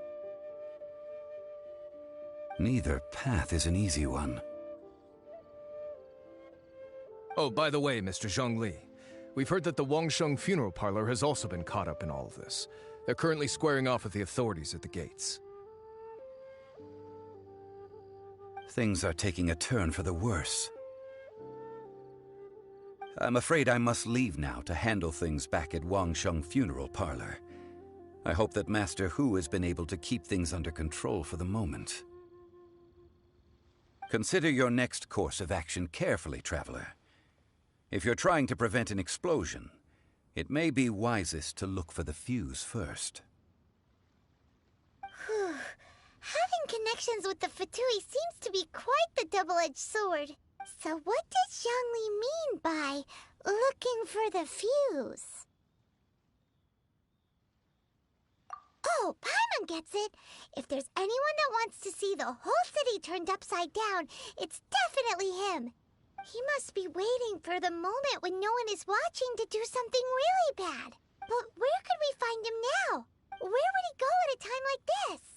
Neither path is an easy one. Oh, by the way, Mr. Zhongli, we've heard that the Wangsheng funeral parlor has also been caught up in all of this. They're currently squaring off with the authorities at the gates. Things are taking a turn for the worse. I'm afraid I must leave now to handle things back at Wangsheng funeral parlor. I hope that Master Hu has been able to keep things under control for the moment. Consider your next course of action carefully, Traveler. If you're trying to prevent an explosion, it may be wisest to look for the fuse first. Whew. Having connections with the Fatui seems to be quite the double-edged sword. So what does Zhongli mean by looking for the fuse? Oh, Paimon gets it. If there's anyone that wants to see the whole city turned upside down, it's definitely him. He must be waiting for the moment when no one is watching to do something really bad. But where could we find him now? Where would he go at a time like this?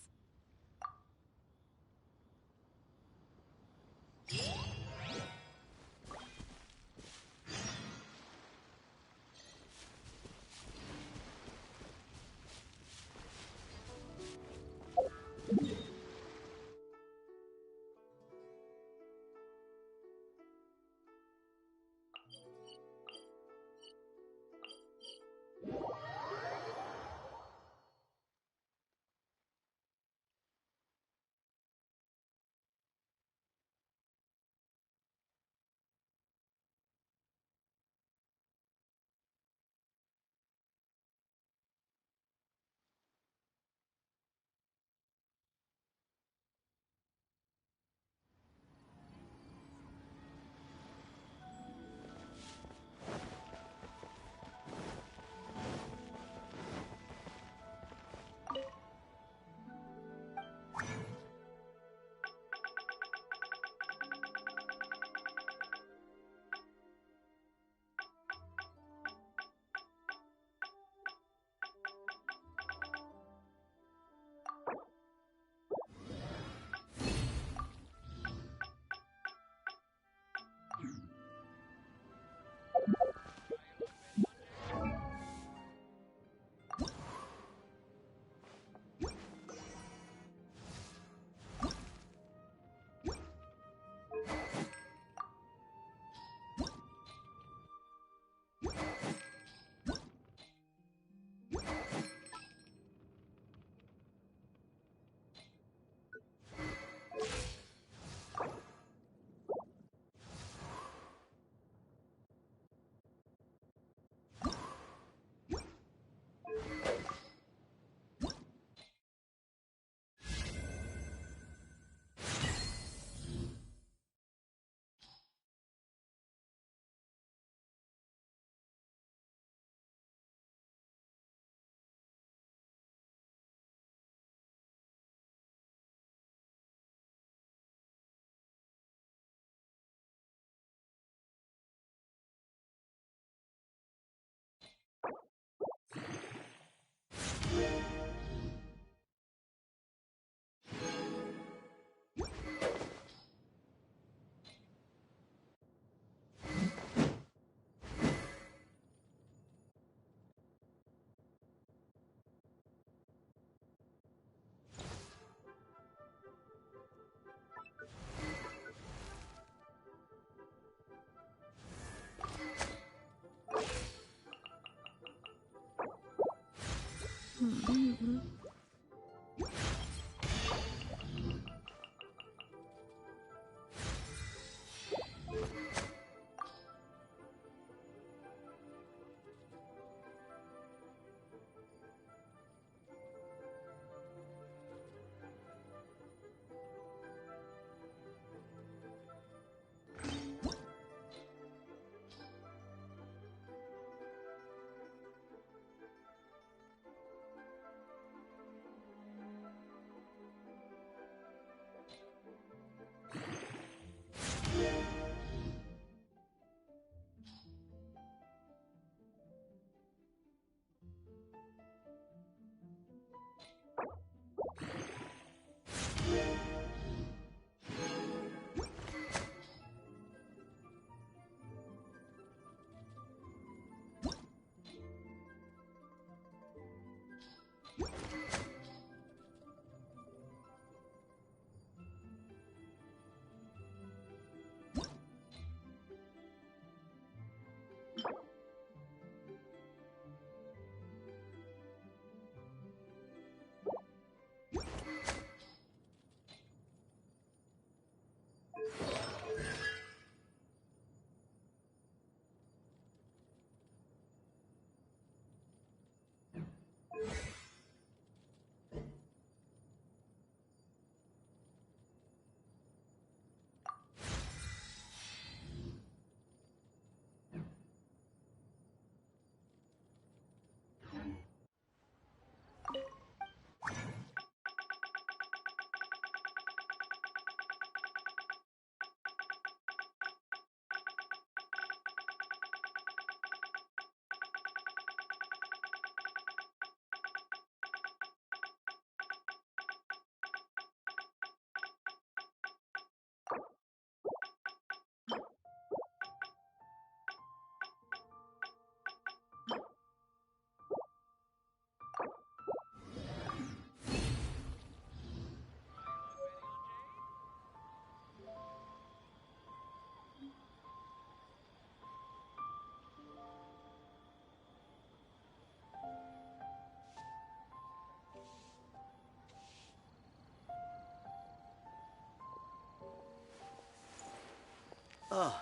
Oh,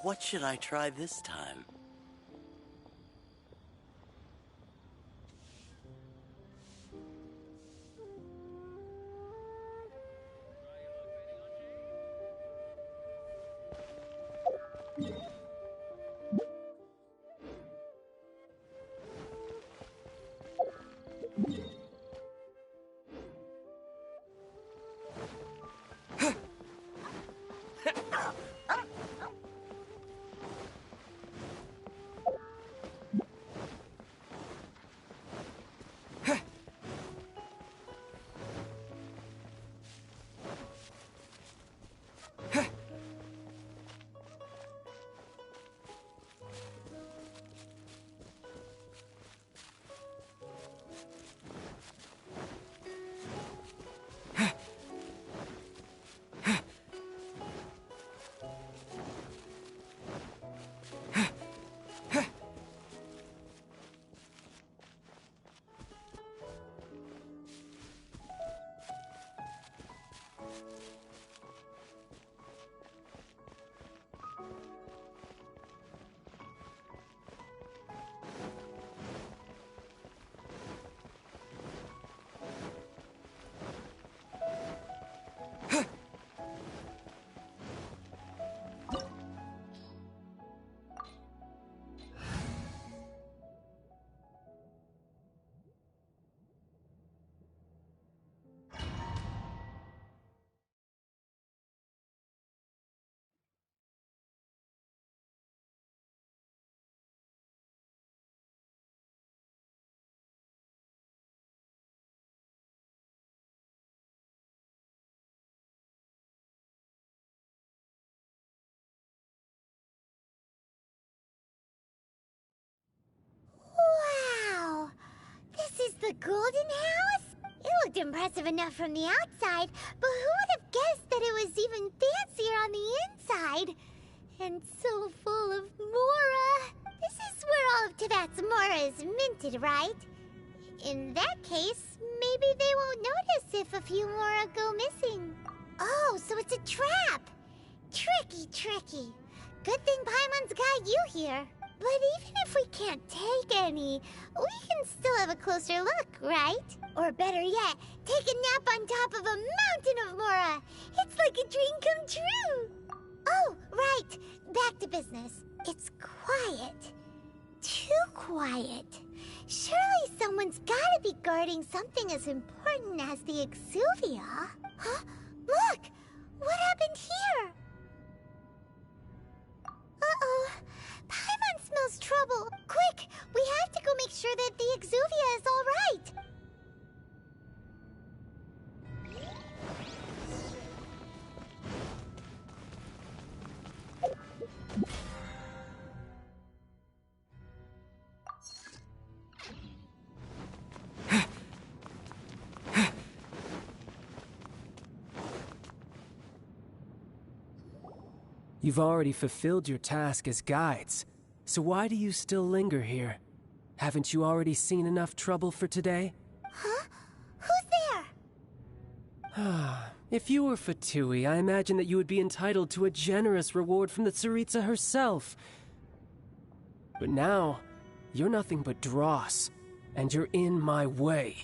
what should I try this time? Wow! This is the Golden House? It looked impressive enough from the outside, but who would have guessed that it was even fancier on the inside? And so full of Mora. This is where all of Teyvat's Mora is minted, right? In that case, maybe they won't notice if a few Mora go missing. Oh, so it's a trap! Tricky, tricky. Good thing Paimon's got you here. But even if we can't take any, we can still have a closer look, right? Or better yet, take a nap on top of a mountain of Mora. It's like a dream come true. Oh, right. Back to business. It's quiet. Too quiet. Surely someone's gotta be guarding something as important as the Exuvia. Huh? Look! What happened here? Uh-oh. Paimon smells trouble. Quick! We have to go make sure that the Exuvia is all right. You've already fulfilled your task as guides, so why do you still linger here? Haven't you already seen enough trouble for today? Huh? Who's there? If you were Fatui, I imagine that you would be entitled to a generous reward from the Tsaritsa herself. But now, you're nothing but dross, and you're in my way.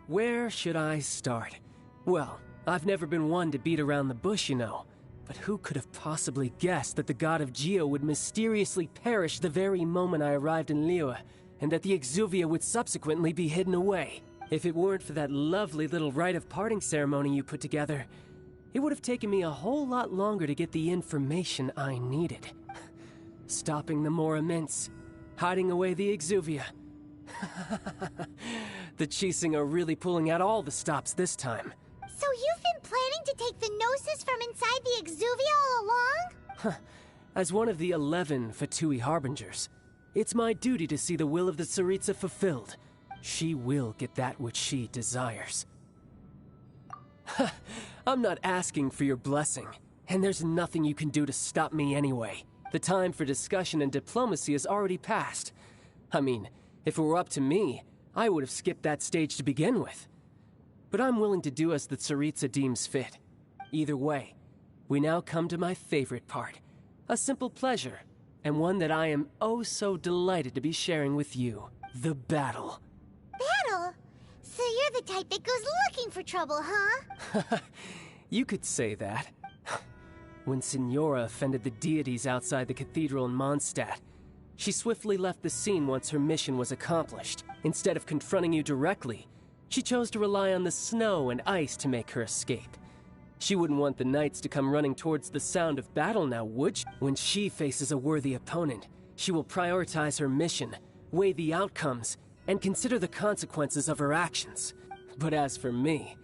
Where should I start? Well, I've never been one to beat around the bush, you know. But who could have possibly guessed that the god of Geo would mysteriously perish the very moment I arrived in Liyue, and that the Exuvia would subsequently be hidden away? If it weren't for that lovely little rite of parting ceremony you put together, it would have taken me a whole lot longer to get the information I needed. Stopping the Mora Mints, hiding away the Exuvia. The Qixing are really pulling out all the stops this time. So you've been planning to take the Gnosis from inside the Exuvia all along? As one of the 11 Fatui Harbingers, it's my duty to see the will of the Tsaritsa fulfilled. She will get that which she desires. I'm not asking for your blessing, and there's nothing you can do to stop me anyway. The time for discussion and diplomacy has already passed. I mean, if it were up to me, I would have skipped that stage to begin with. but I'm willing to do as the Tsaritsa deems fit. Either way, we now come to my favorite part. A simple pleasure, and one that I am oh so delighted to be sharing with you. The battle. Battle? So you're the type that goes looking for trouble, huh? You could say that. When Signora offended the deities outside the cathedral in Mondstadt, she swiftly left the scene once her mission was accomplished. Instead of confronting you directly, she chose to rely on the snow and ice to make her escape. She wouldn't want the knights to come running towards the sound of battle now, would she? When she faces a worthy opponent, she will prioritize her mission, weigh the outcomes, and consider the consequences of her actions. But as for me,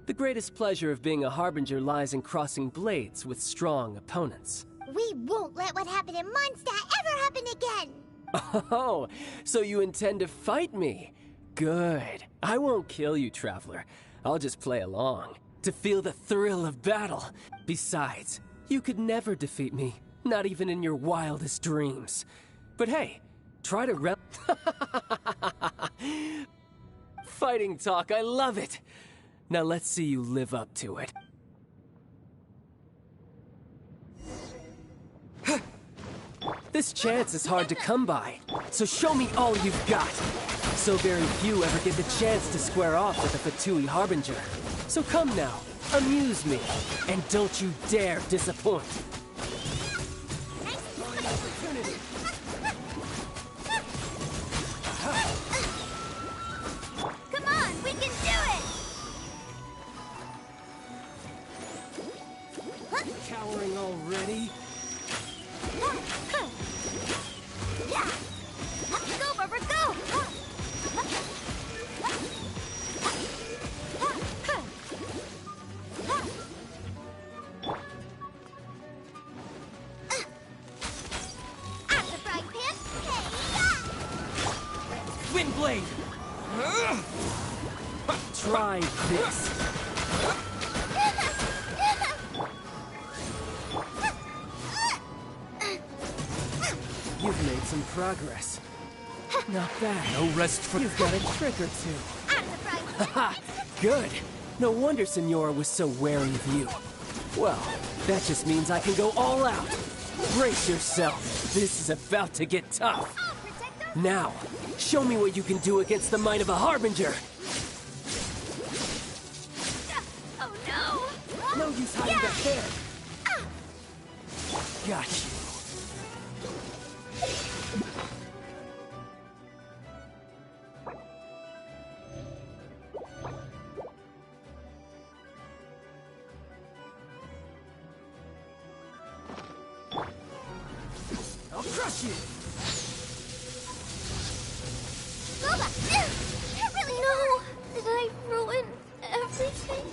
the greatest pleasure of being a harbinger lies in crossing blades with strong opponents. We won't let what happened in Mondstadt ever happen again! Oh, so you intend to fight me? Good. I won't kill you, Traveler. I'll just play along, to feel the thrill of battle. Besides, you could never defeat me, not even in your wildest dreams. But hey, try to Fighting talk, I love it! Now let's see you live up to it. This chance is hard to come by, so show me all you've got. So very few ever get the chance to square off with a Fatui Harbinger. So come now, amuse me, and don't you dare disappoint. Come on, we can do it! Cowering already? Go, Barbara, go! At the frying pan, hey-ya! Wind blade! Try this. You've made some progress. Not bad. No rest for... You've got a trick or two. At the frying pan! Haha! Good. No wonder Signora was so wary of you. Well, that just means I can go all out. Brace yourself. This is about to get tough. I'll protect her! Now, show me what you can do against the might of a Harbinger. Oh no! No use hiding back there. Got you. I'll crush you. Boba! It really no! Did I ruin everything?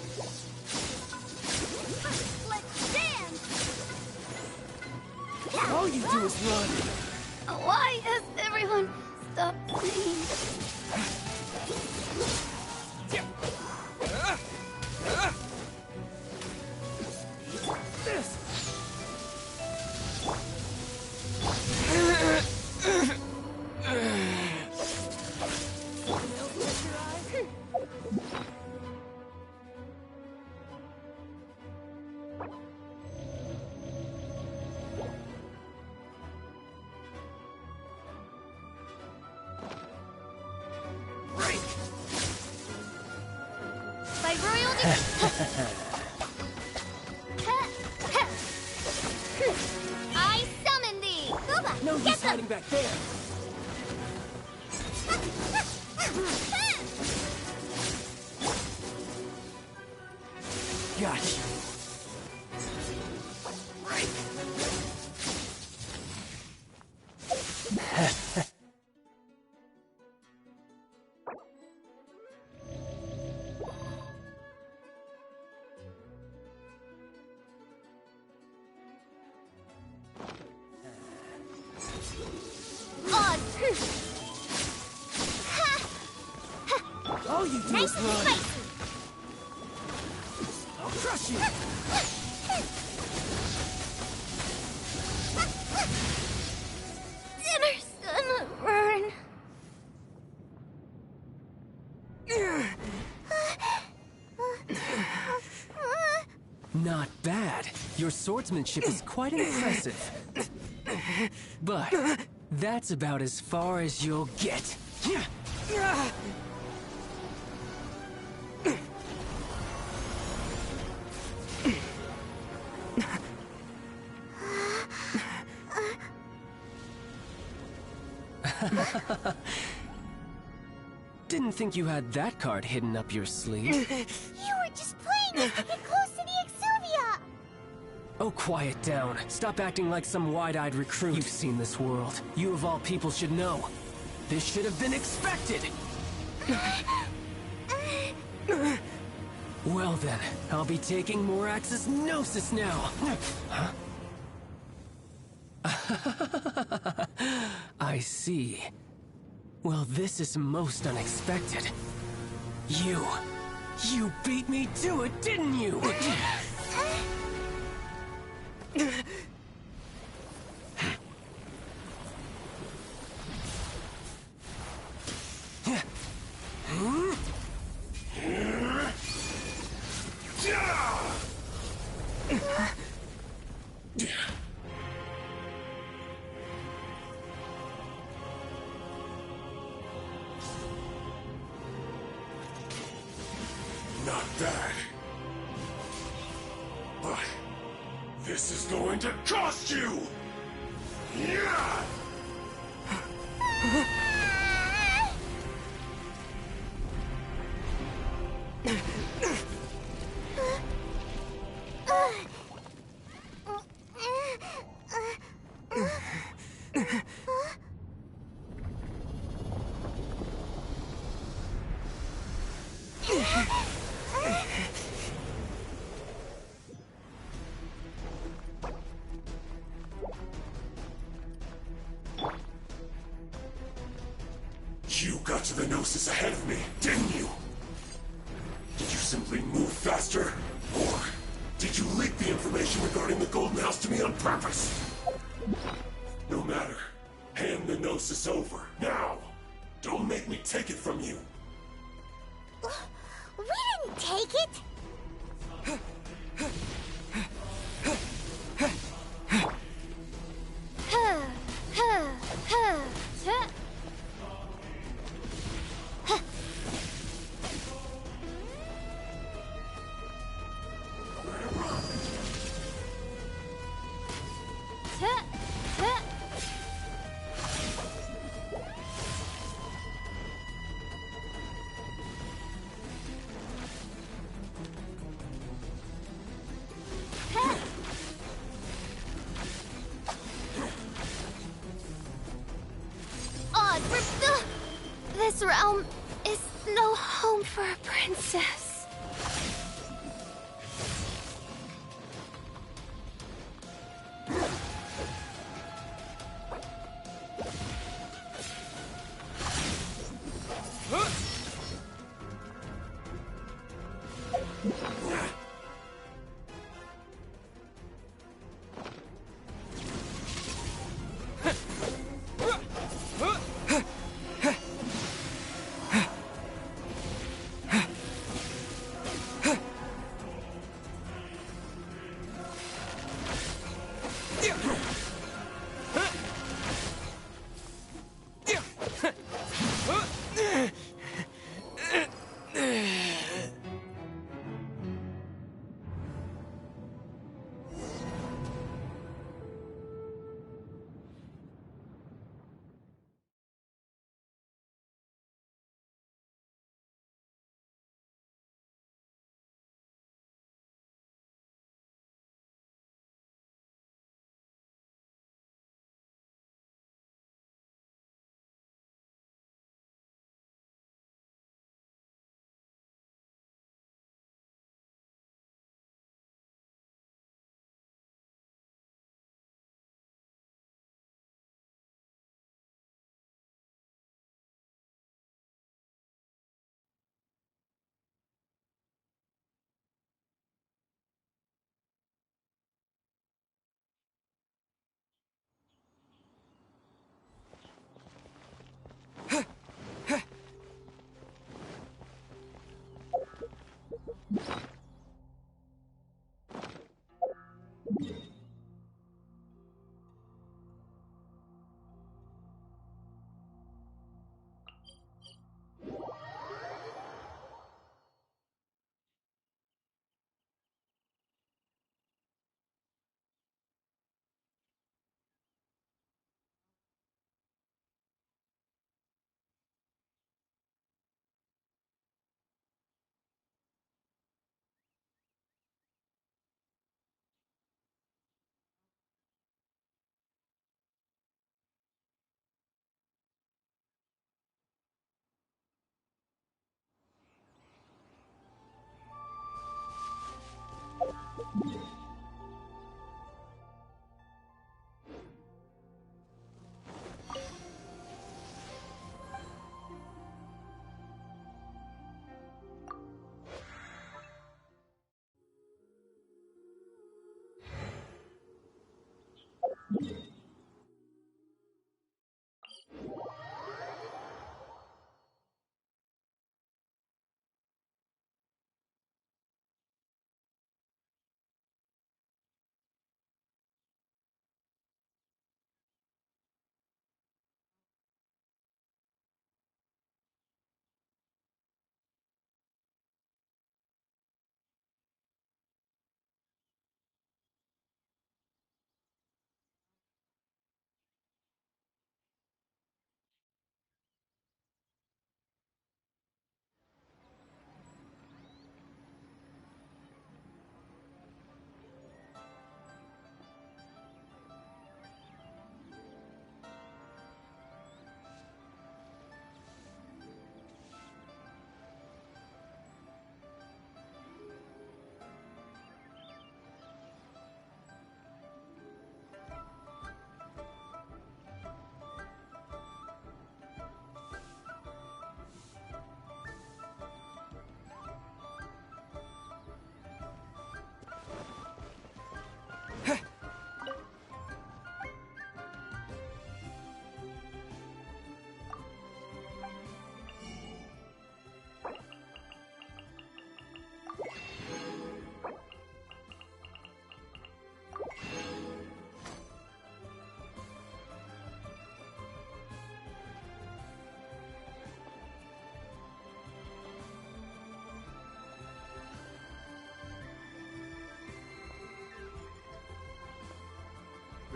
Let's dance! All you do is run. Why has everyone stopped singing? This. By royal I summon thee! Boba! No get use them! hiding back there. Got you. All you do Nice is and run. spicy! I'll crush you. Dinner's gonna burn. Not bad. Your swordsmanship is quite impressive. But that's about as far as you'll get. Didn't think you had that card hidden up your sleeve. You were just playing us to get close to the Exuvia! Oh, quiet down. Stop acting like some wide-eyed recruit. You've seen this world. You of all people should know. This should have been expected! Well then, I'll be taking Morax's Gnosis now! Huh? I see. Well, this is most unexpected. You beat me to it, didn't you? Not bad. But this is going to cost you! Yeah! You got to the Gnosis ahead of me, didn't you? Did you simply move faster? Or did you leak the information regarding the Golden House to me on purpose? No matter. Hand the Gnosis over, now! Don't make me take it from you! We didn't take it! This realm is no home for a princess.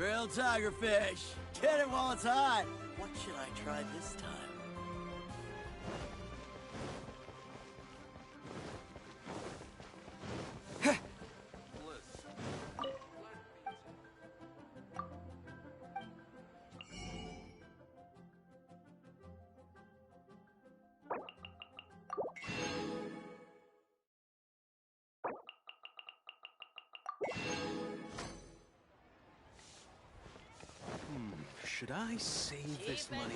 Grilled tigerfish. Get it while it's hot. What should I try this time? Should I save this money?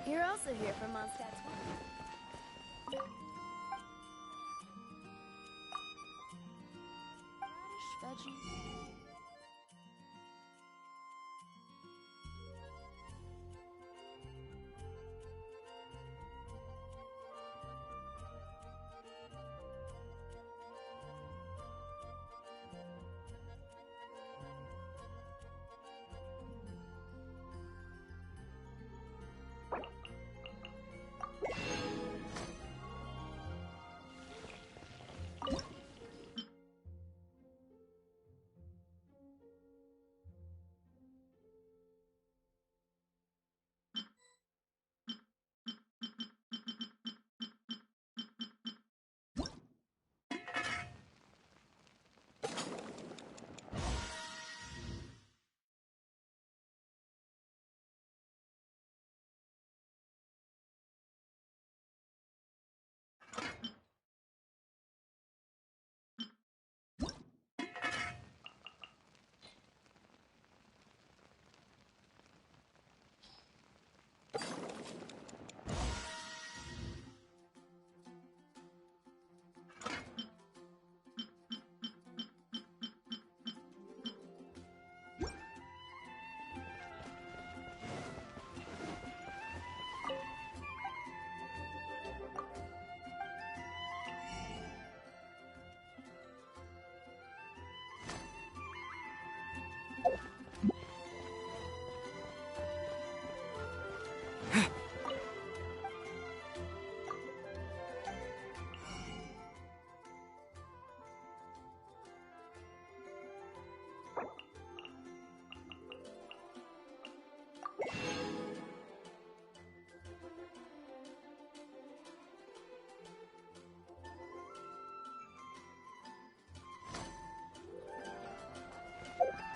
You're also here for Mondstadt's radish, veggie.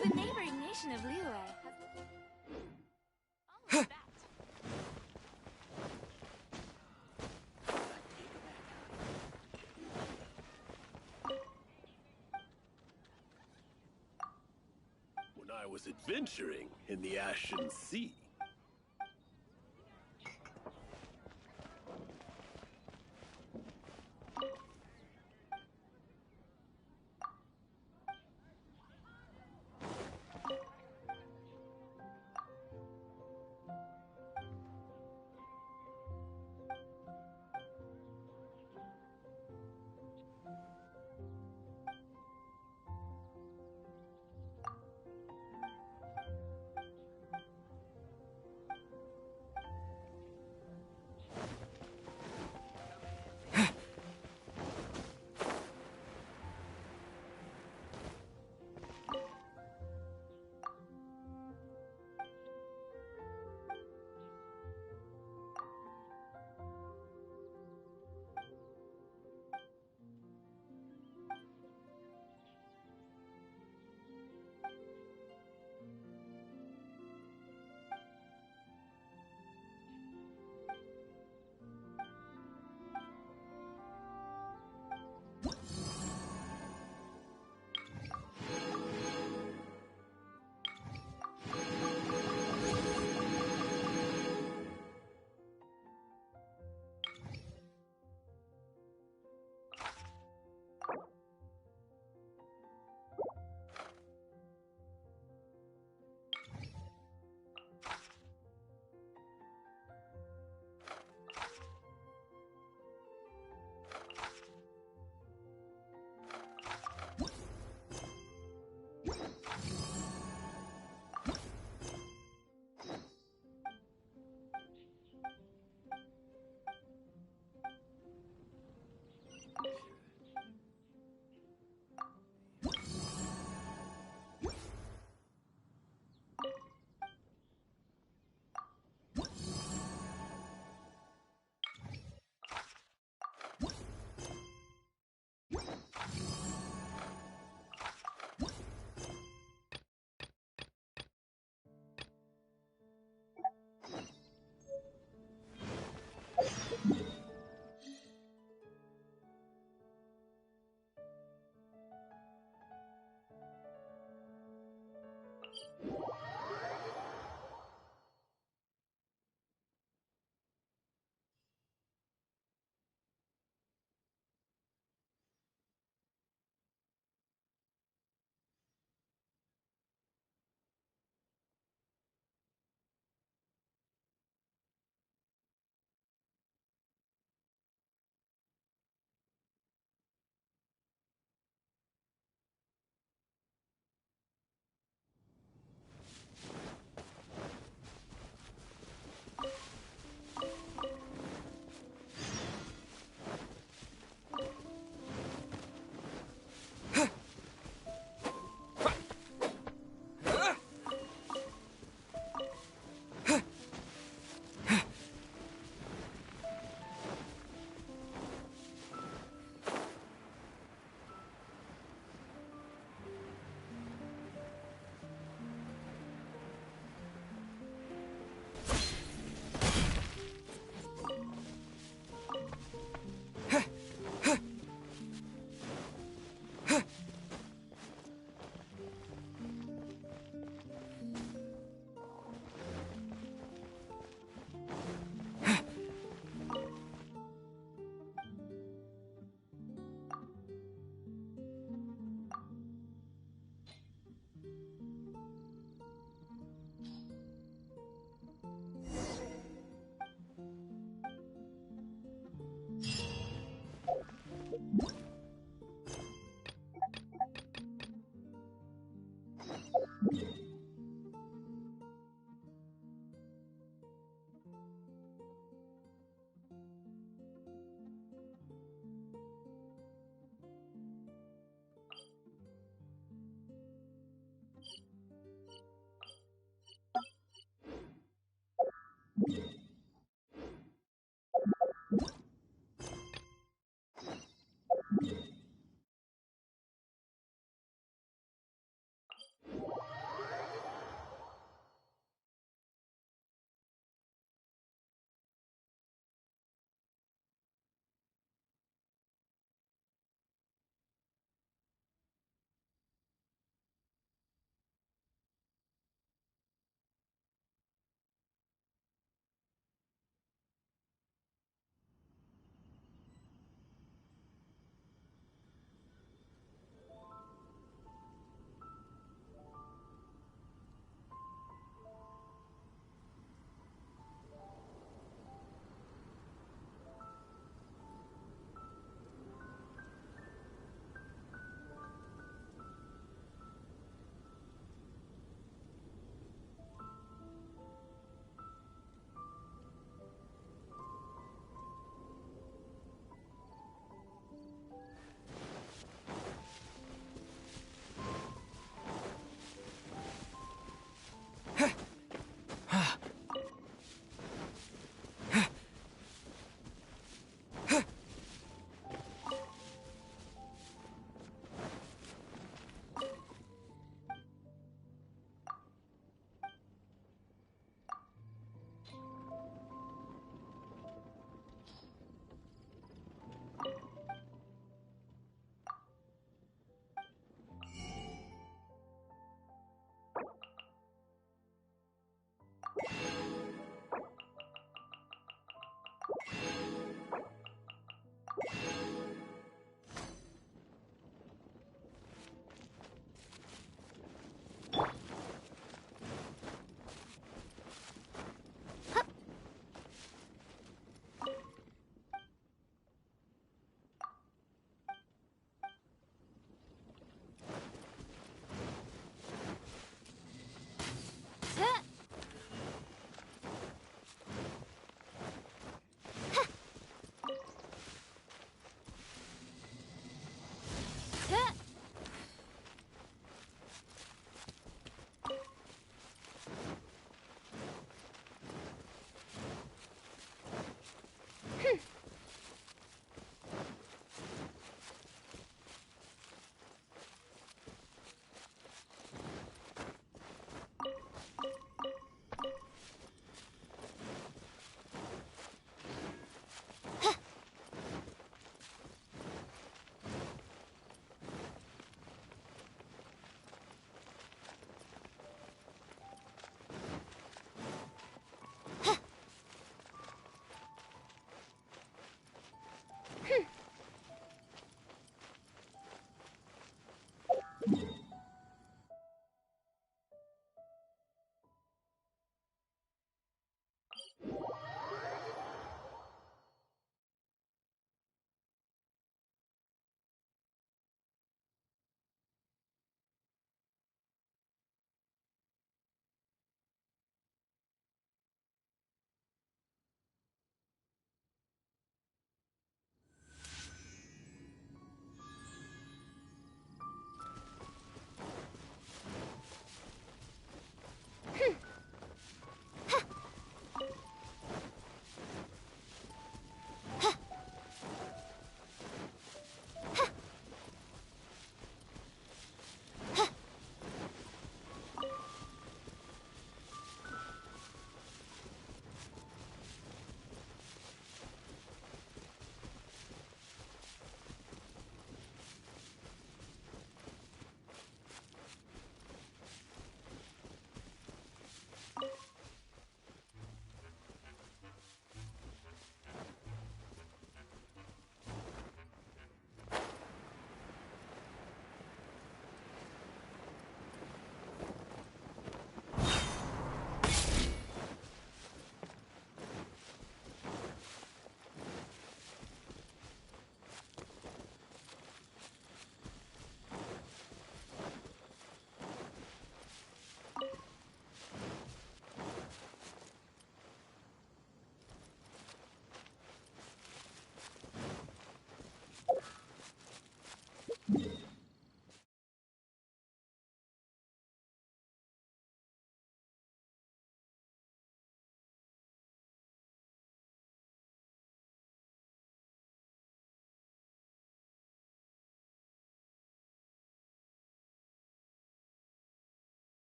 The neighboring nation of Liyue has... When I was adventuring in the Ashen Sea.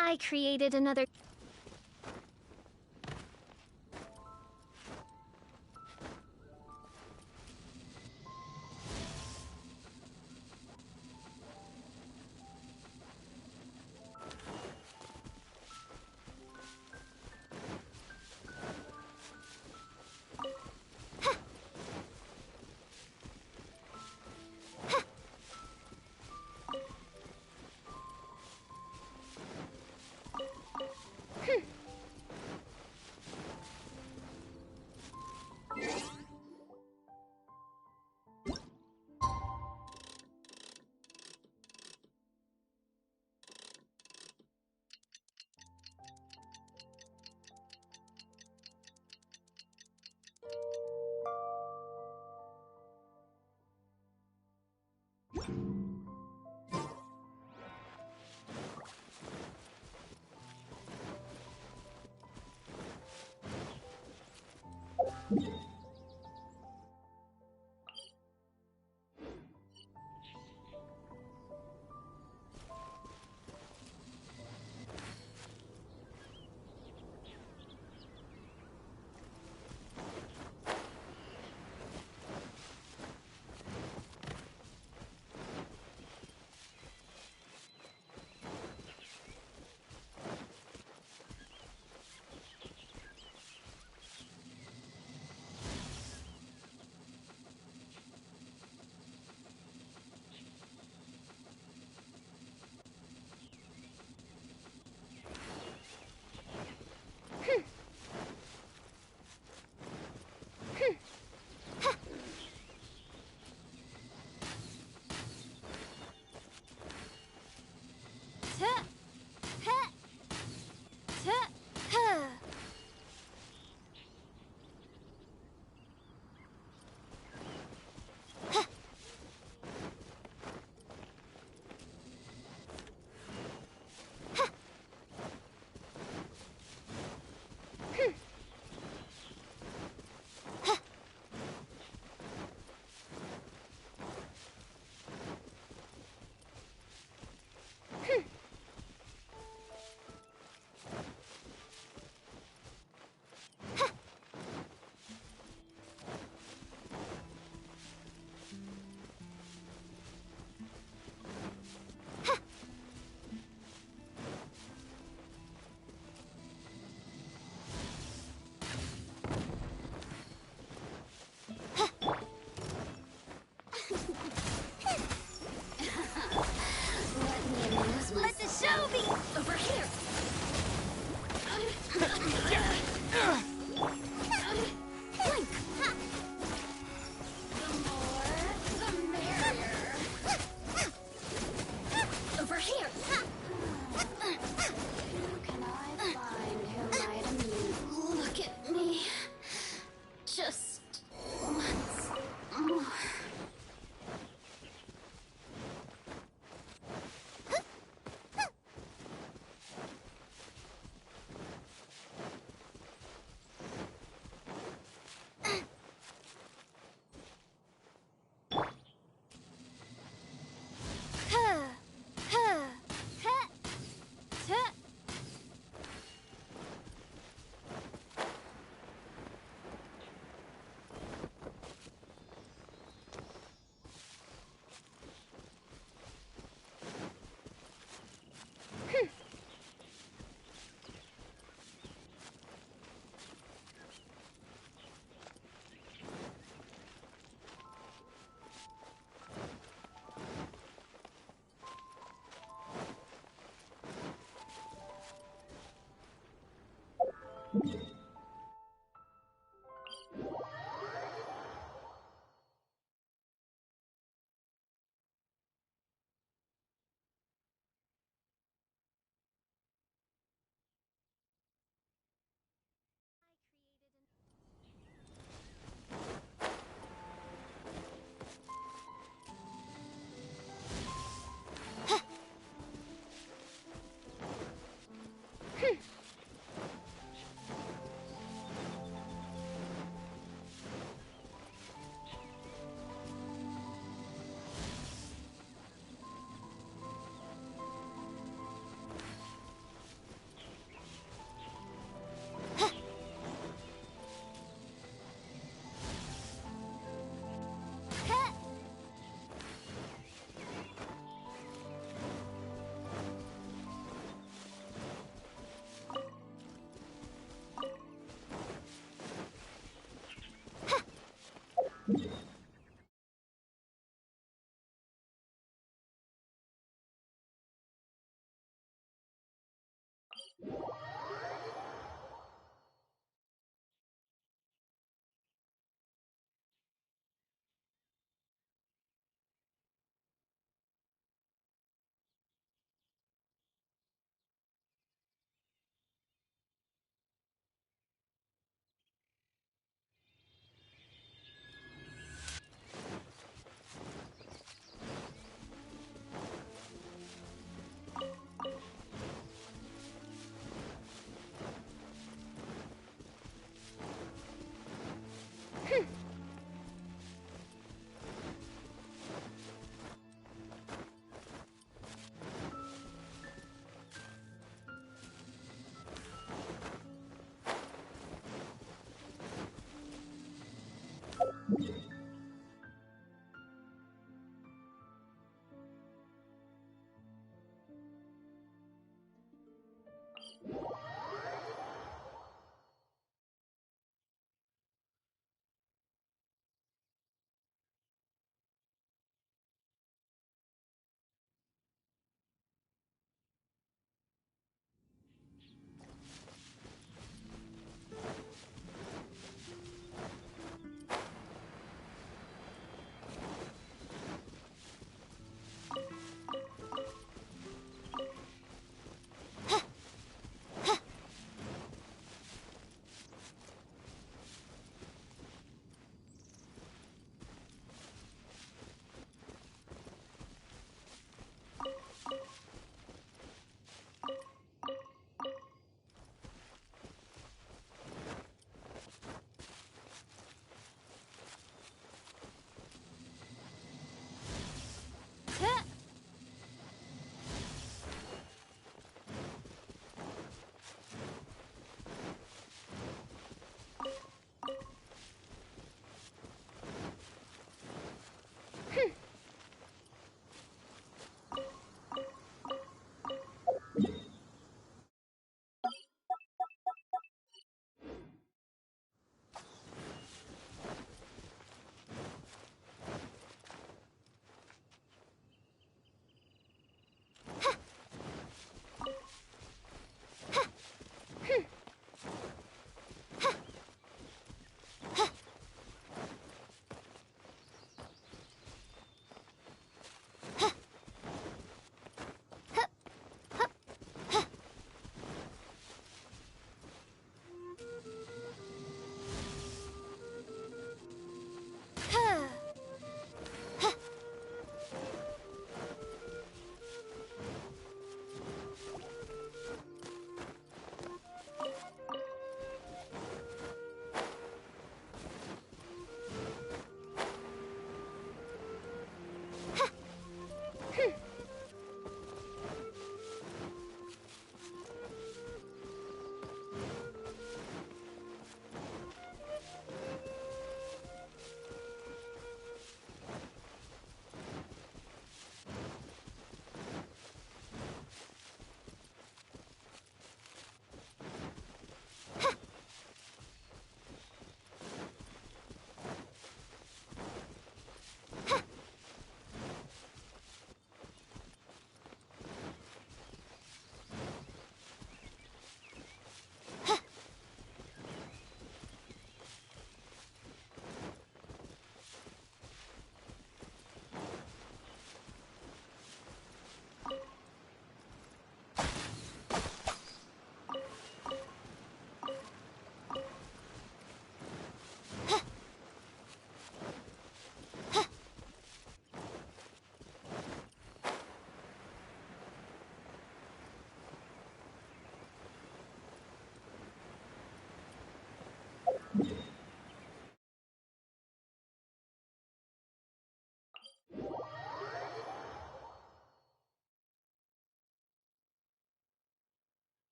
I created another...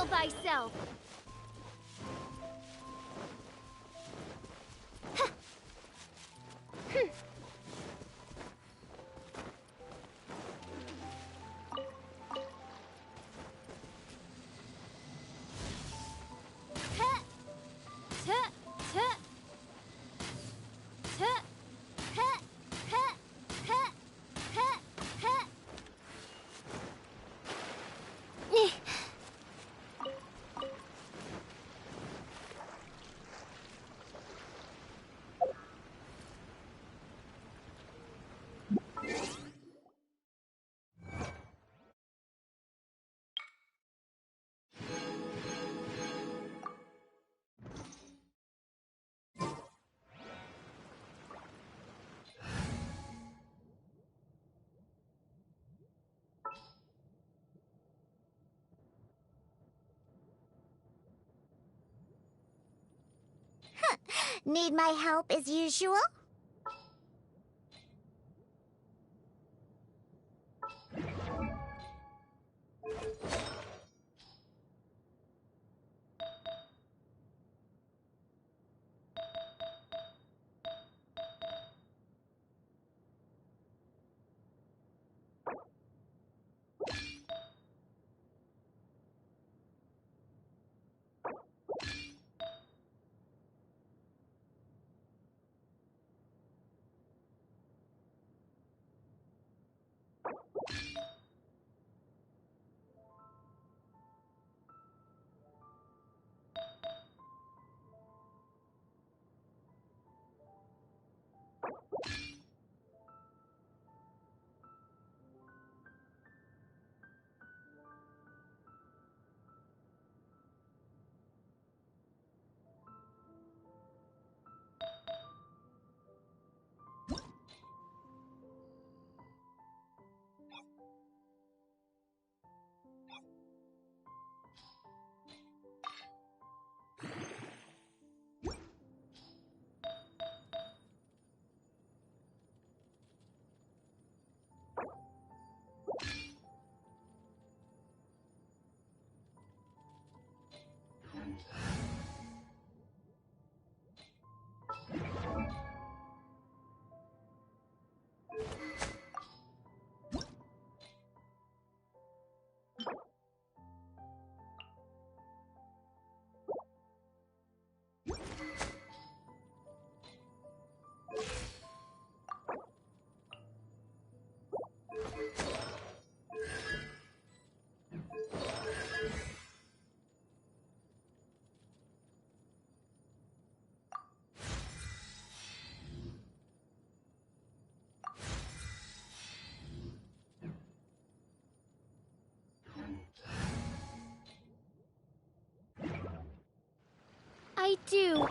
Reveal thyself! Need my help as usual? I do.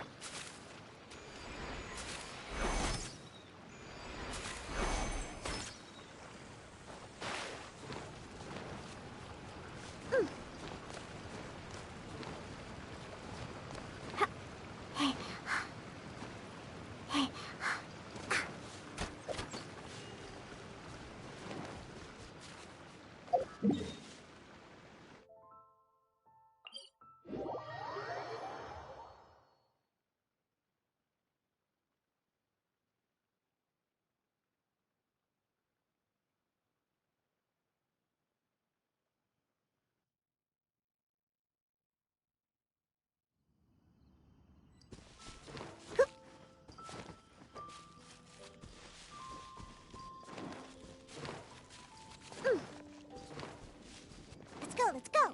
Let's go!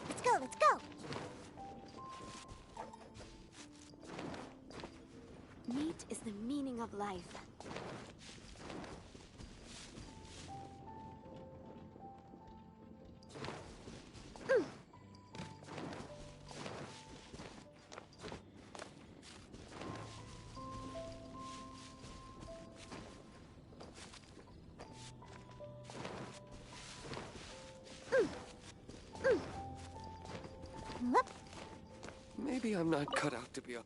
Let's go, let's go! Meat is the meaning of life. Maybe I'm not cut out to be a...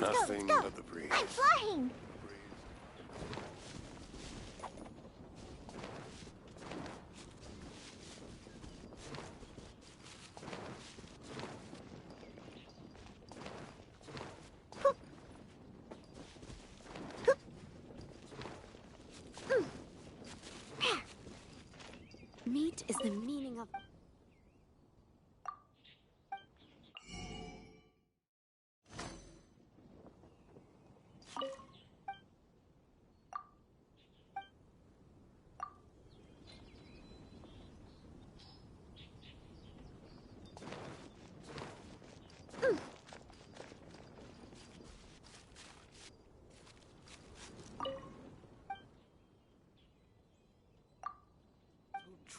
Nothing go. but the breeze. I'm flying! Meat is the meaning of...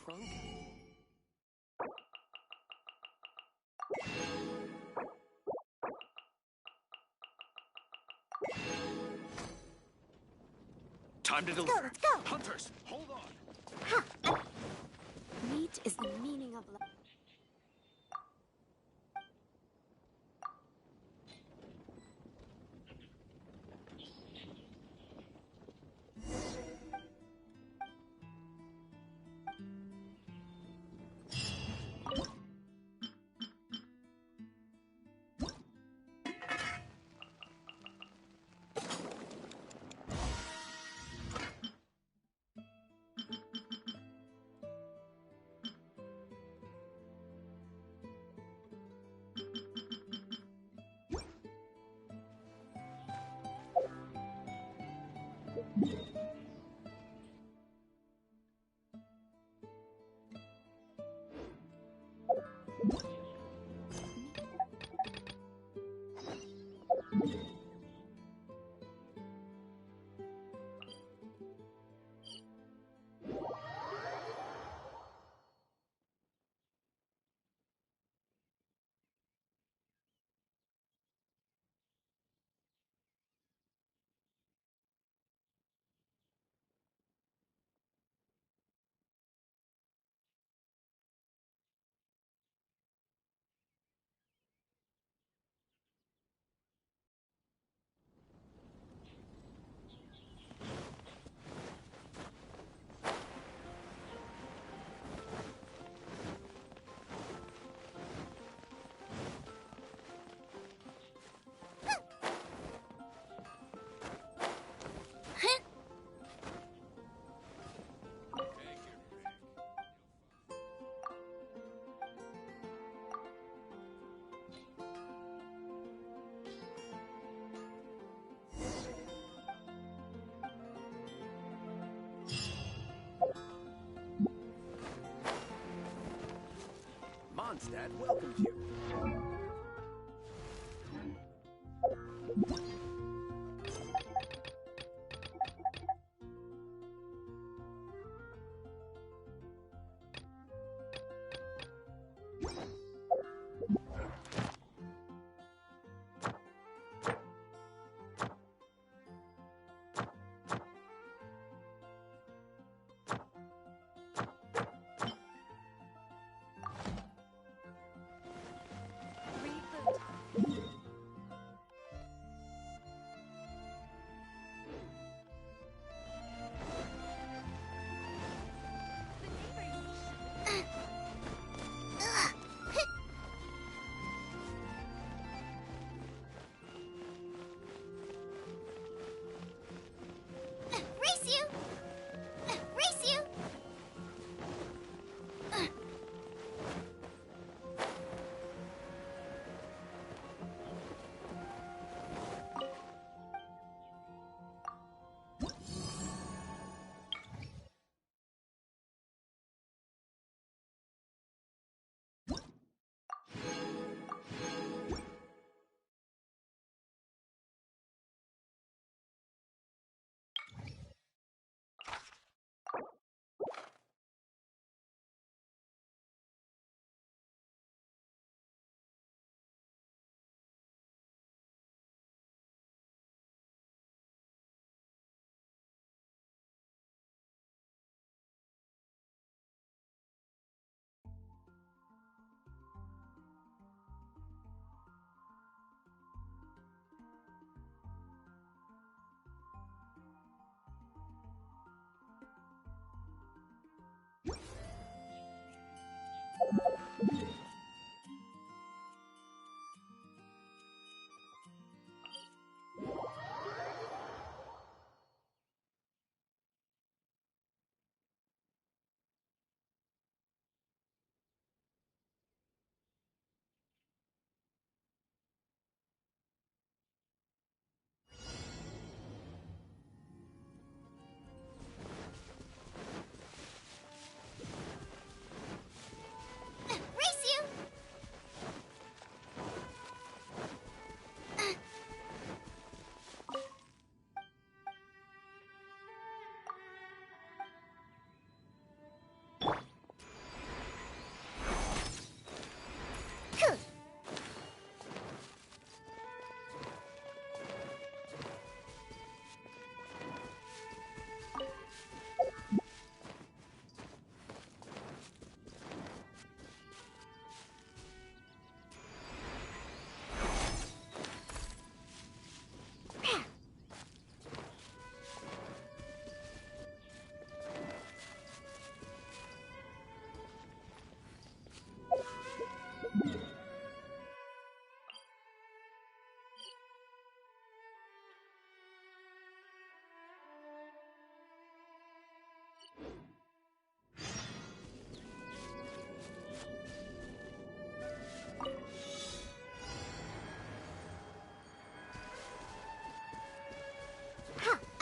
Drunk? Time to deliver. Let's go! Hunters, hold on. Meat is the meaning of life. Mondstadt welcomes you.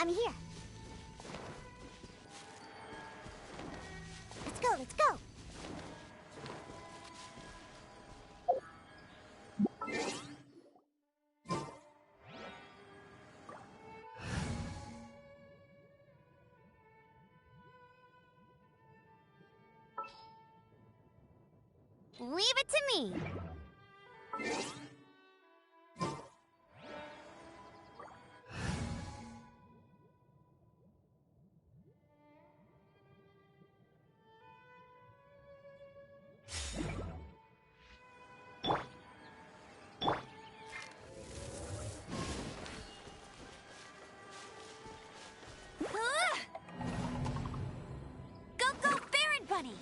I'm here. Let's go, let's go. Leave it to me. Go, go, Baron Bunny!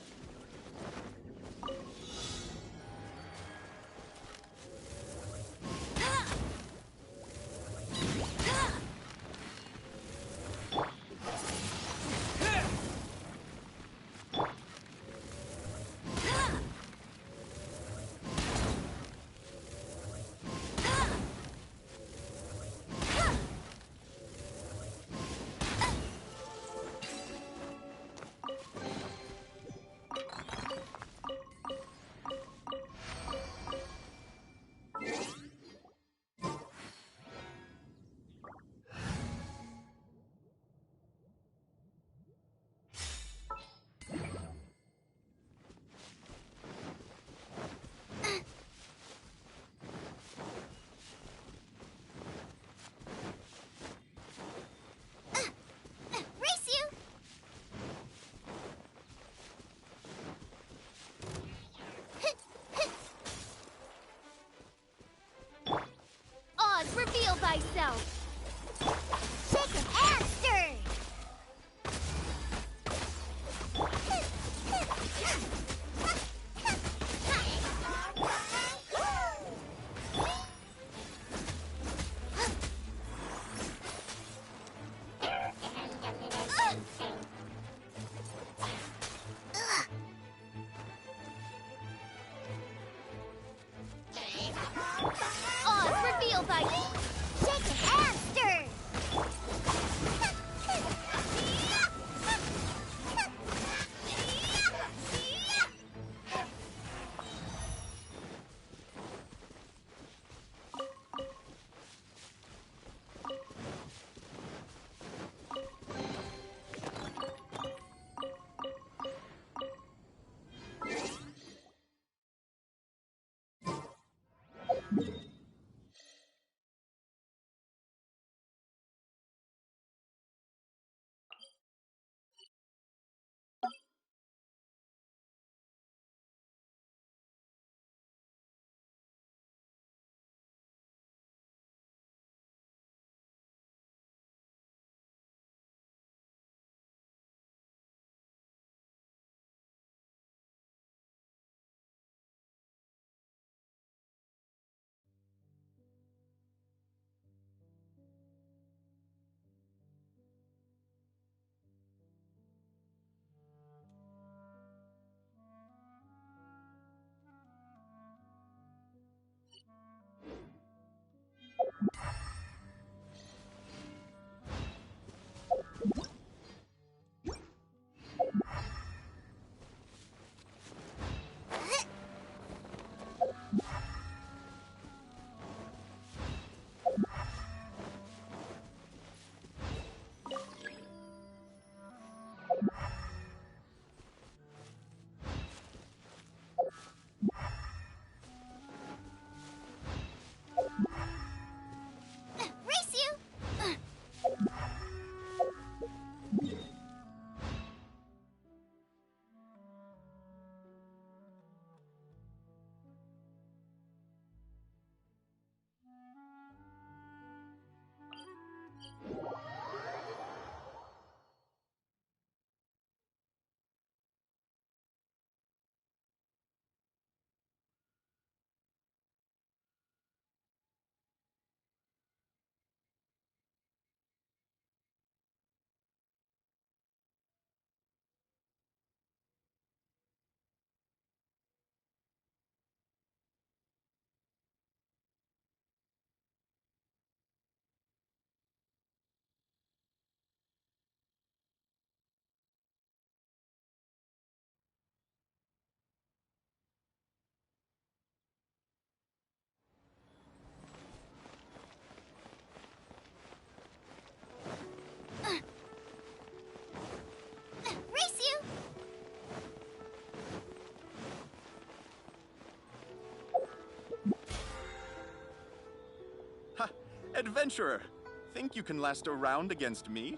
Reveal thyself! Shaken and stirred! Oz, reveal thyself! Shaken and Adventurer, think you can last a round against me?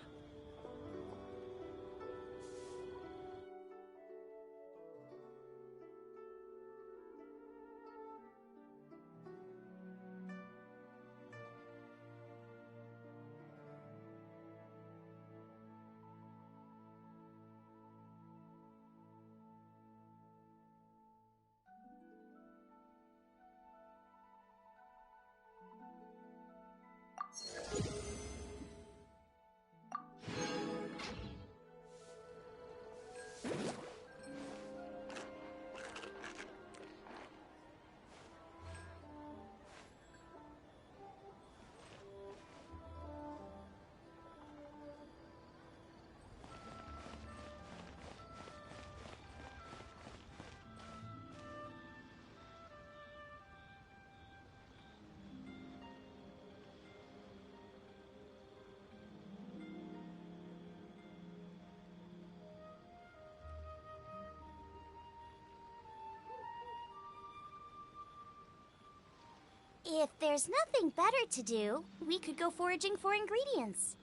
If there's nothing better to do, we could go foraging for ingredients.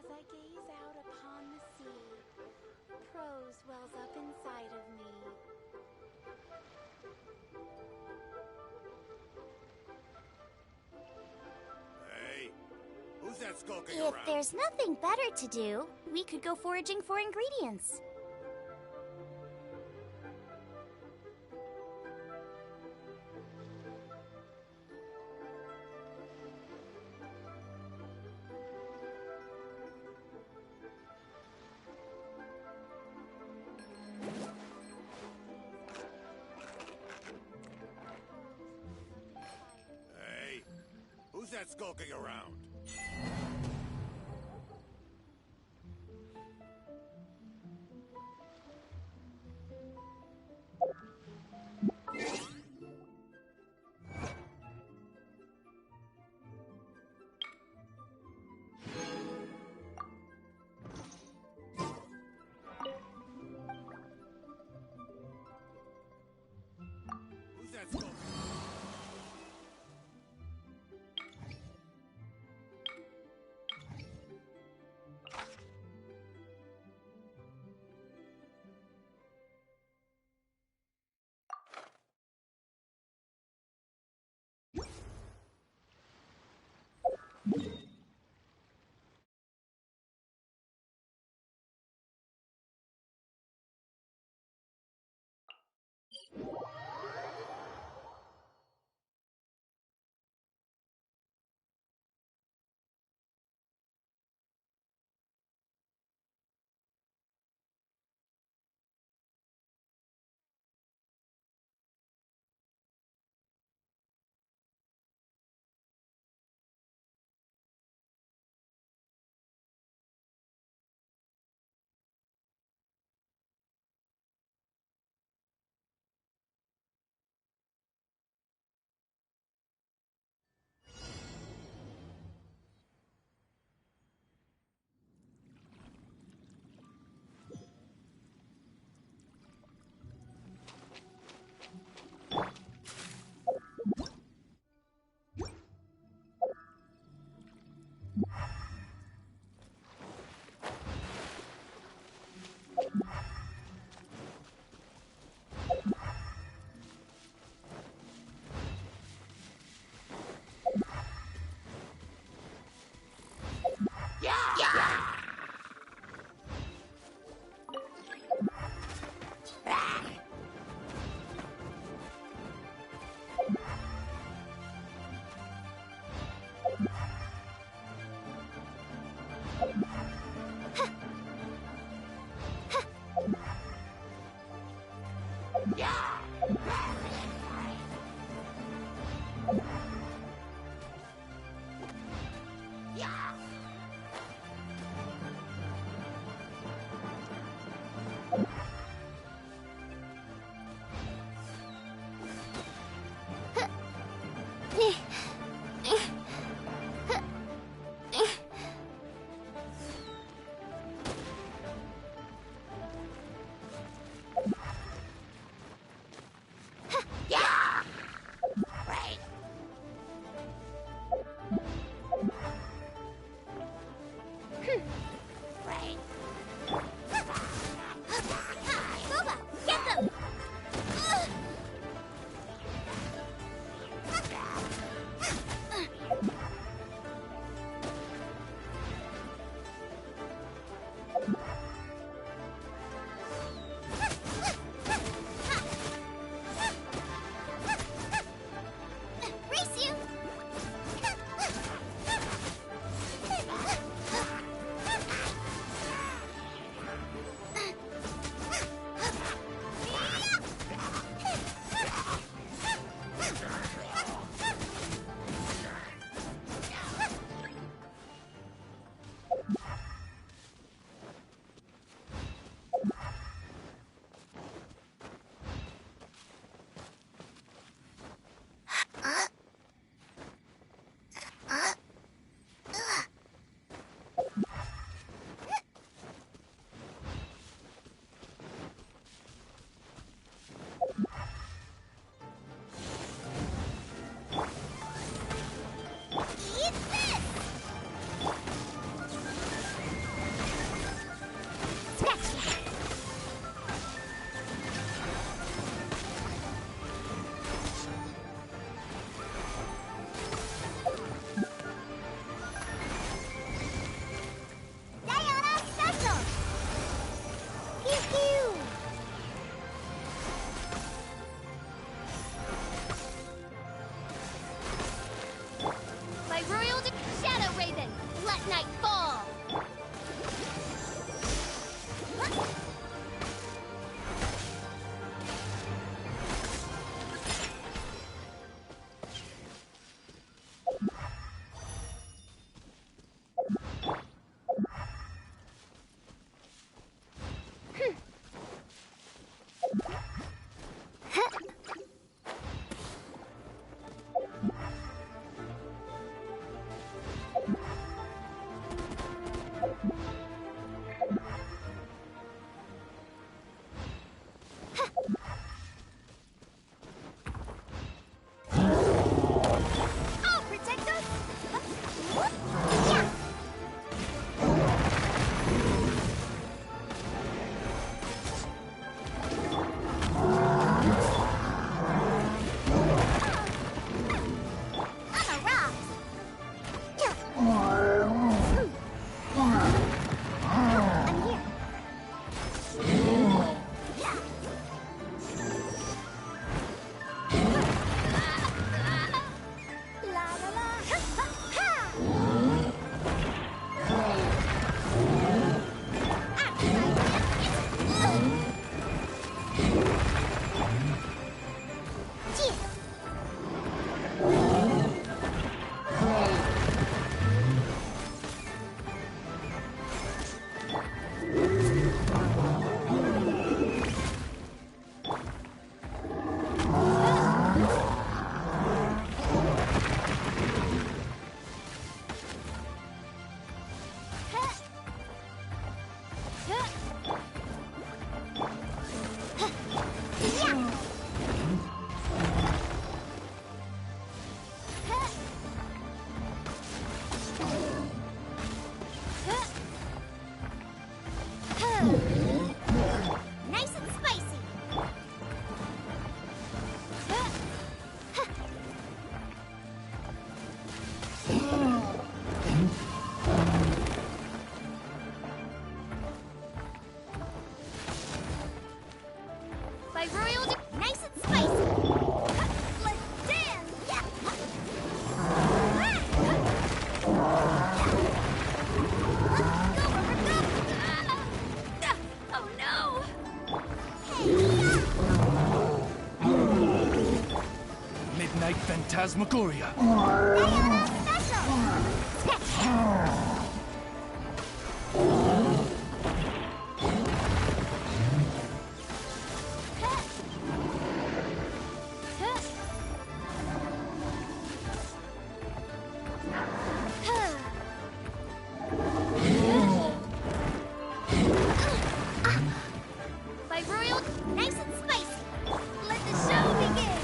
As I gaze out upon the sea, prose wells up inside of me. Hey, who's that skulking If around? there's nothing better to do, we could go foraging for ingredients. Hey, who's that skulking around? Who's that skulking? Nice and spicy. By royal nice and spicy. Let's dance. Yeah. Go, Rubber, go. Oh no. Midnight Phantasmagoria. By royal, nice and spicy. Let the show begin.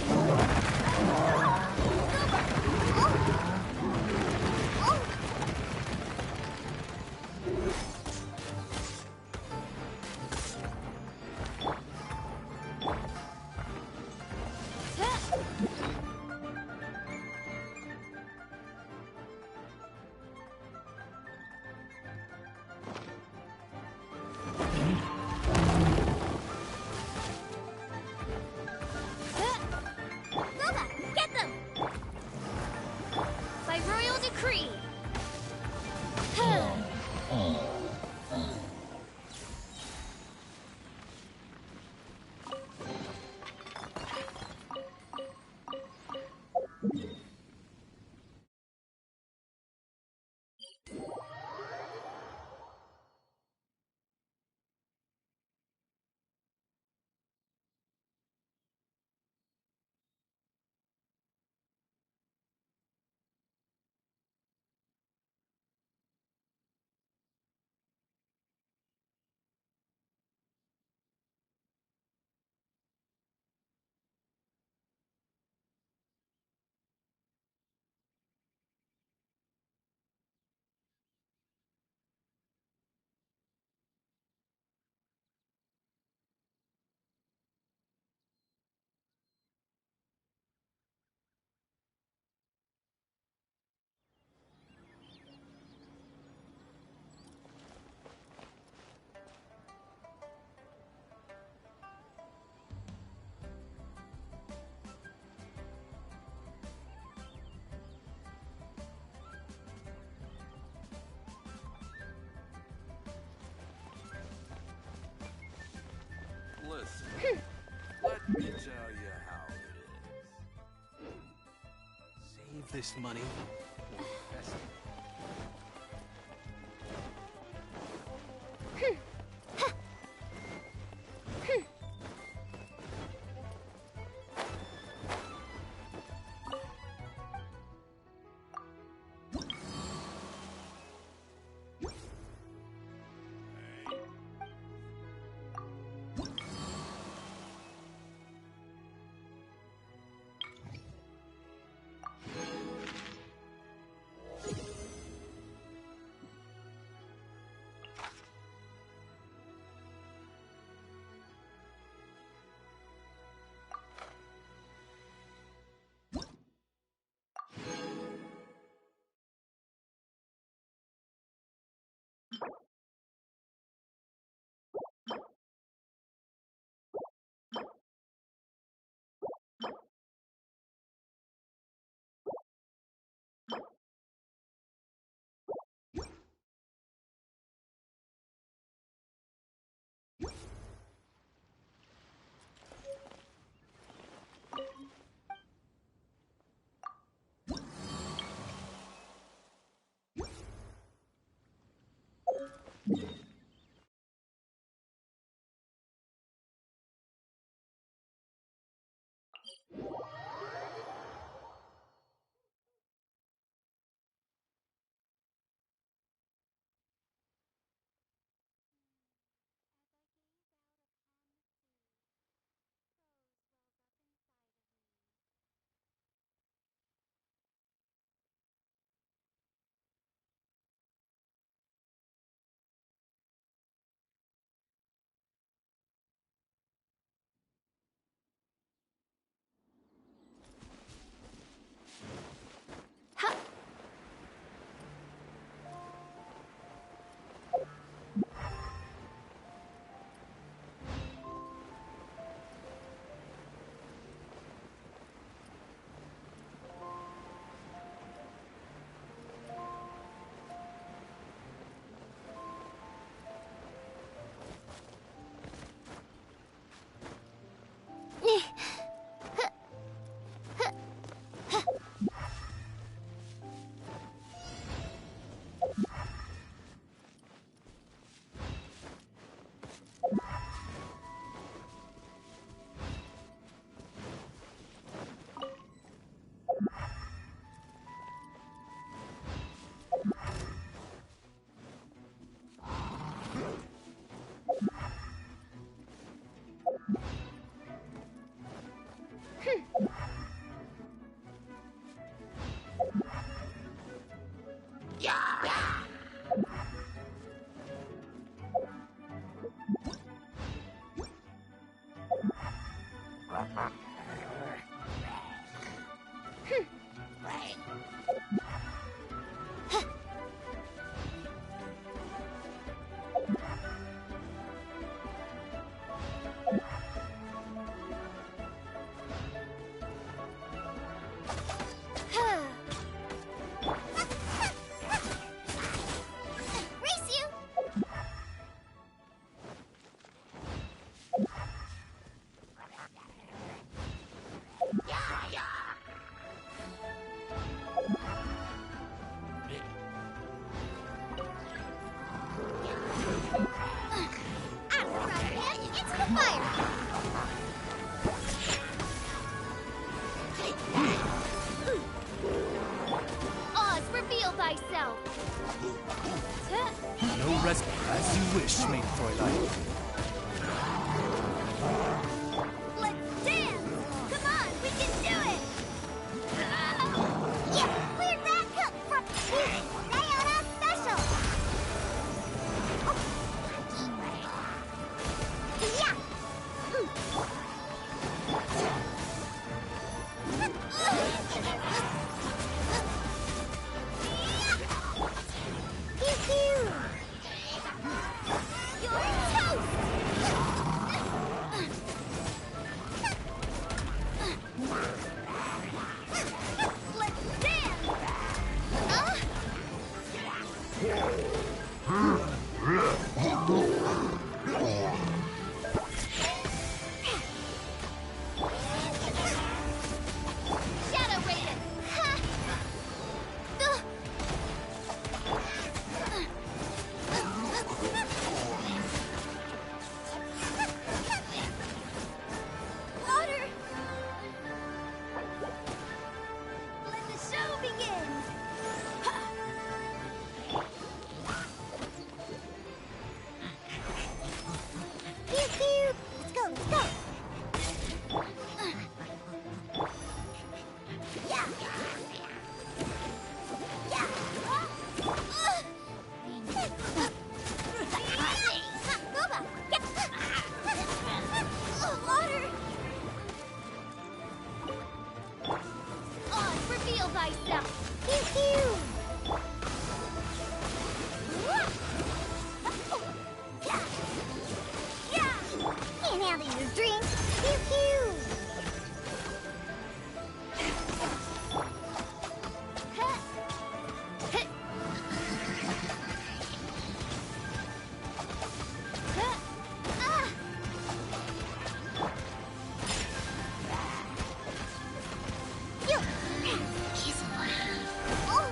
Lola, get them! By royal decree. Listen, let me tell you how it is. Save this money. Invest it. thyself! No rest. As you wish, maid Fräulein. Let's dance! Come on, we can do it! Yeah, where'd that come from? Sayonara special! Yeah! Pew-pew! You're toast! Let's dance! Shadow Raiden! Ha! Water! Let the show begin! Pew pew! Let's go, let's go! Yeah! Yeah! Boba! Water! On, reveal thyself! Pew pew! Yeah! Yeah! Can't handle your drink! Pew pew! Huh. Huh. Huh. Ah. Phew. Oh.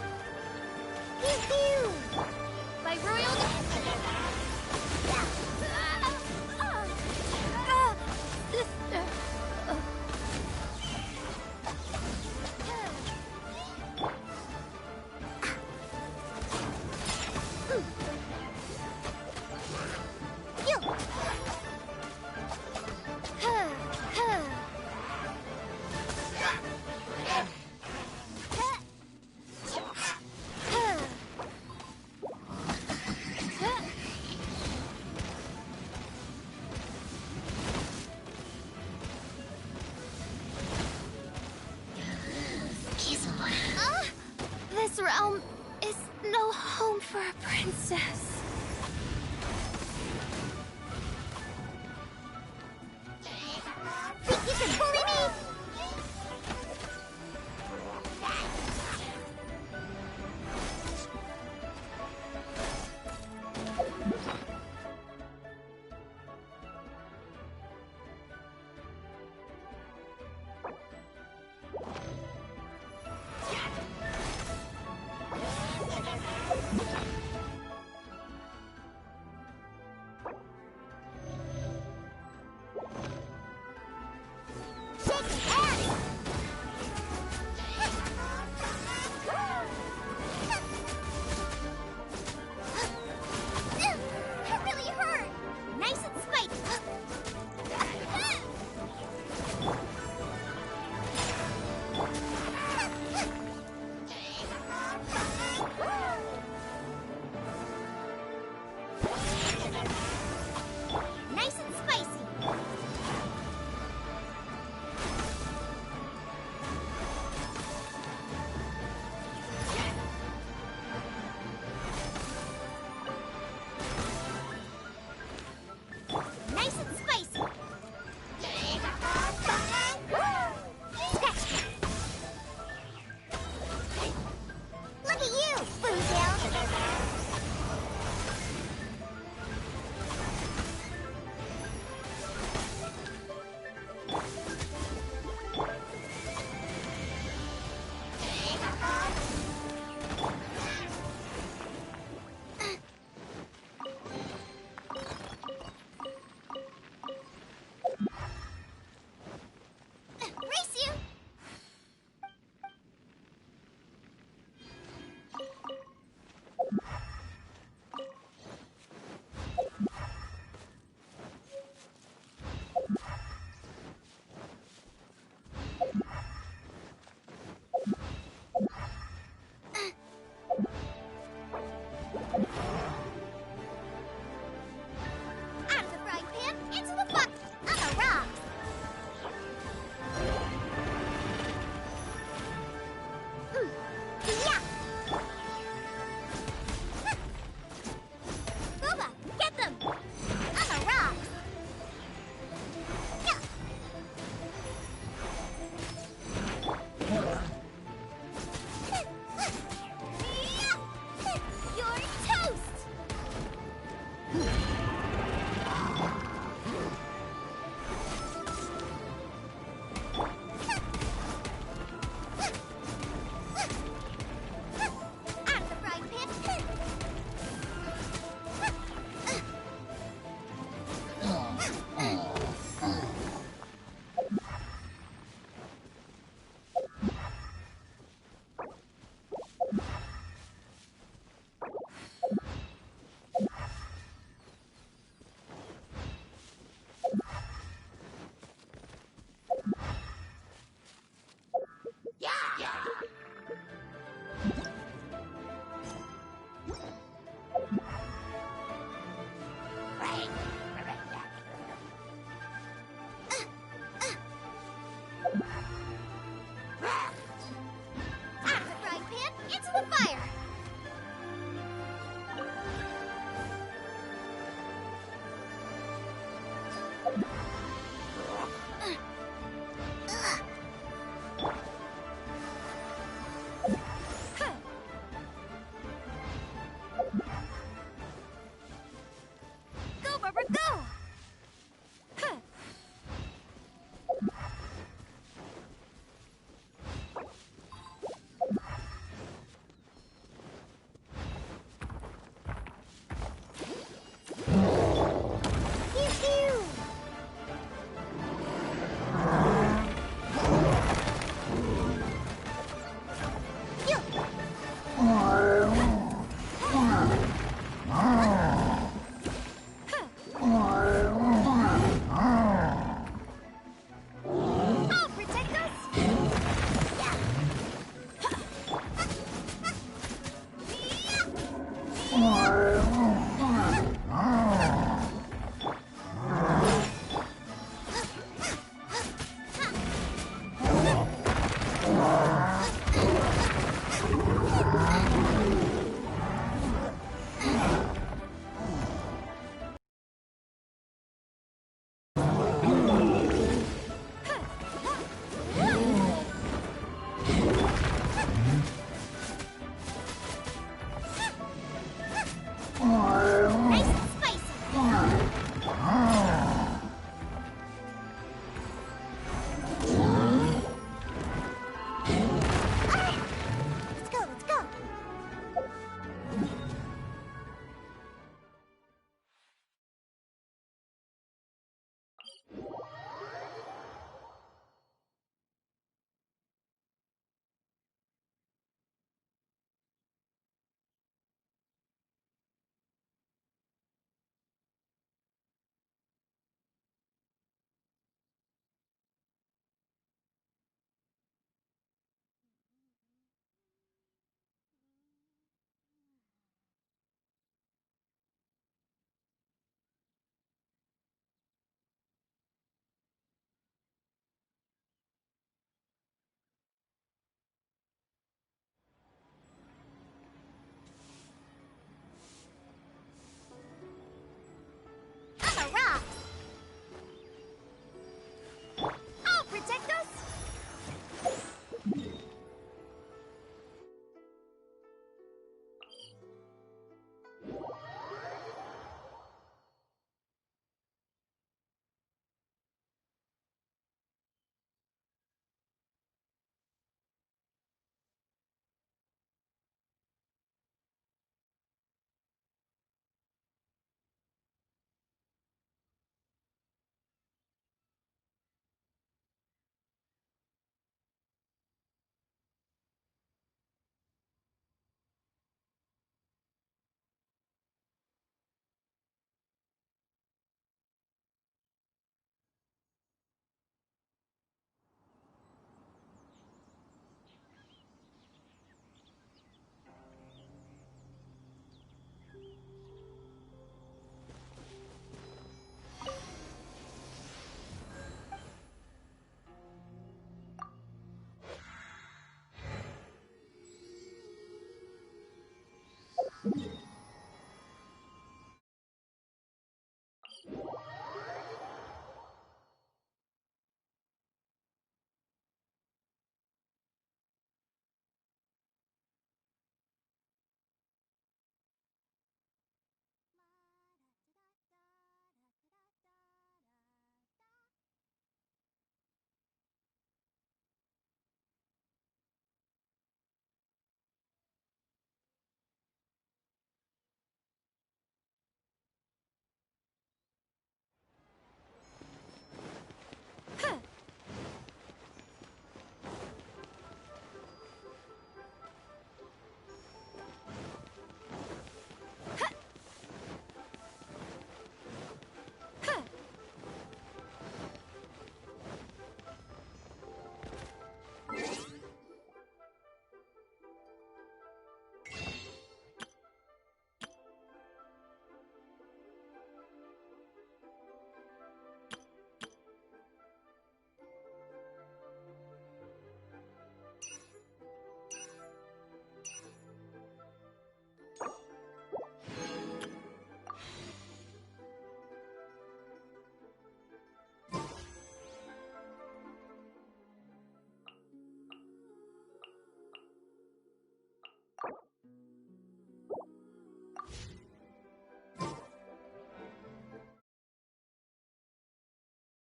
Pew pew! By royal sister. Phew. Huh. Huh. Huh. This realm is no home for a princess. Think you can bully me?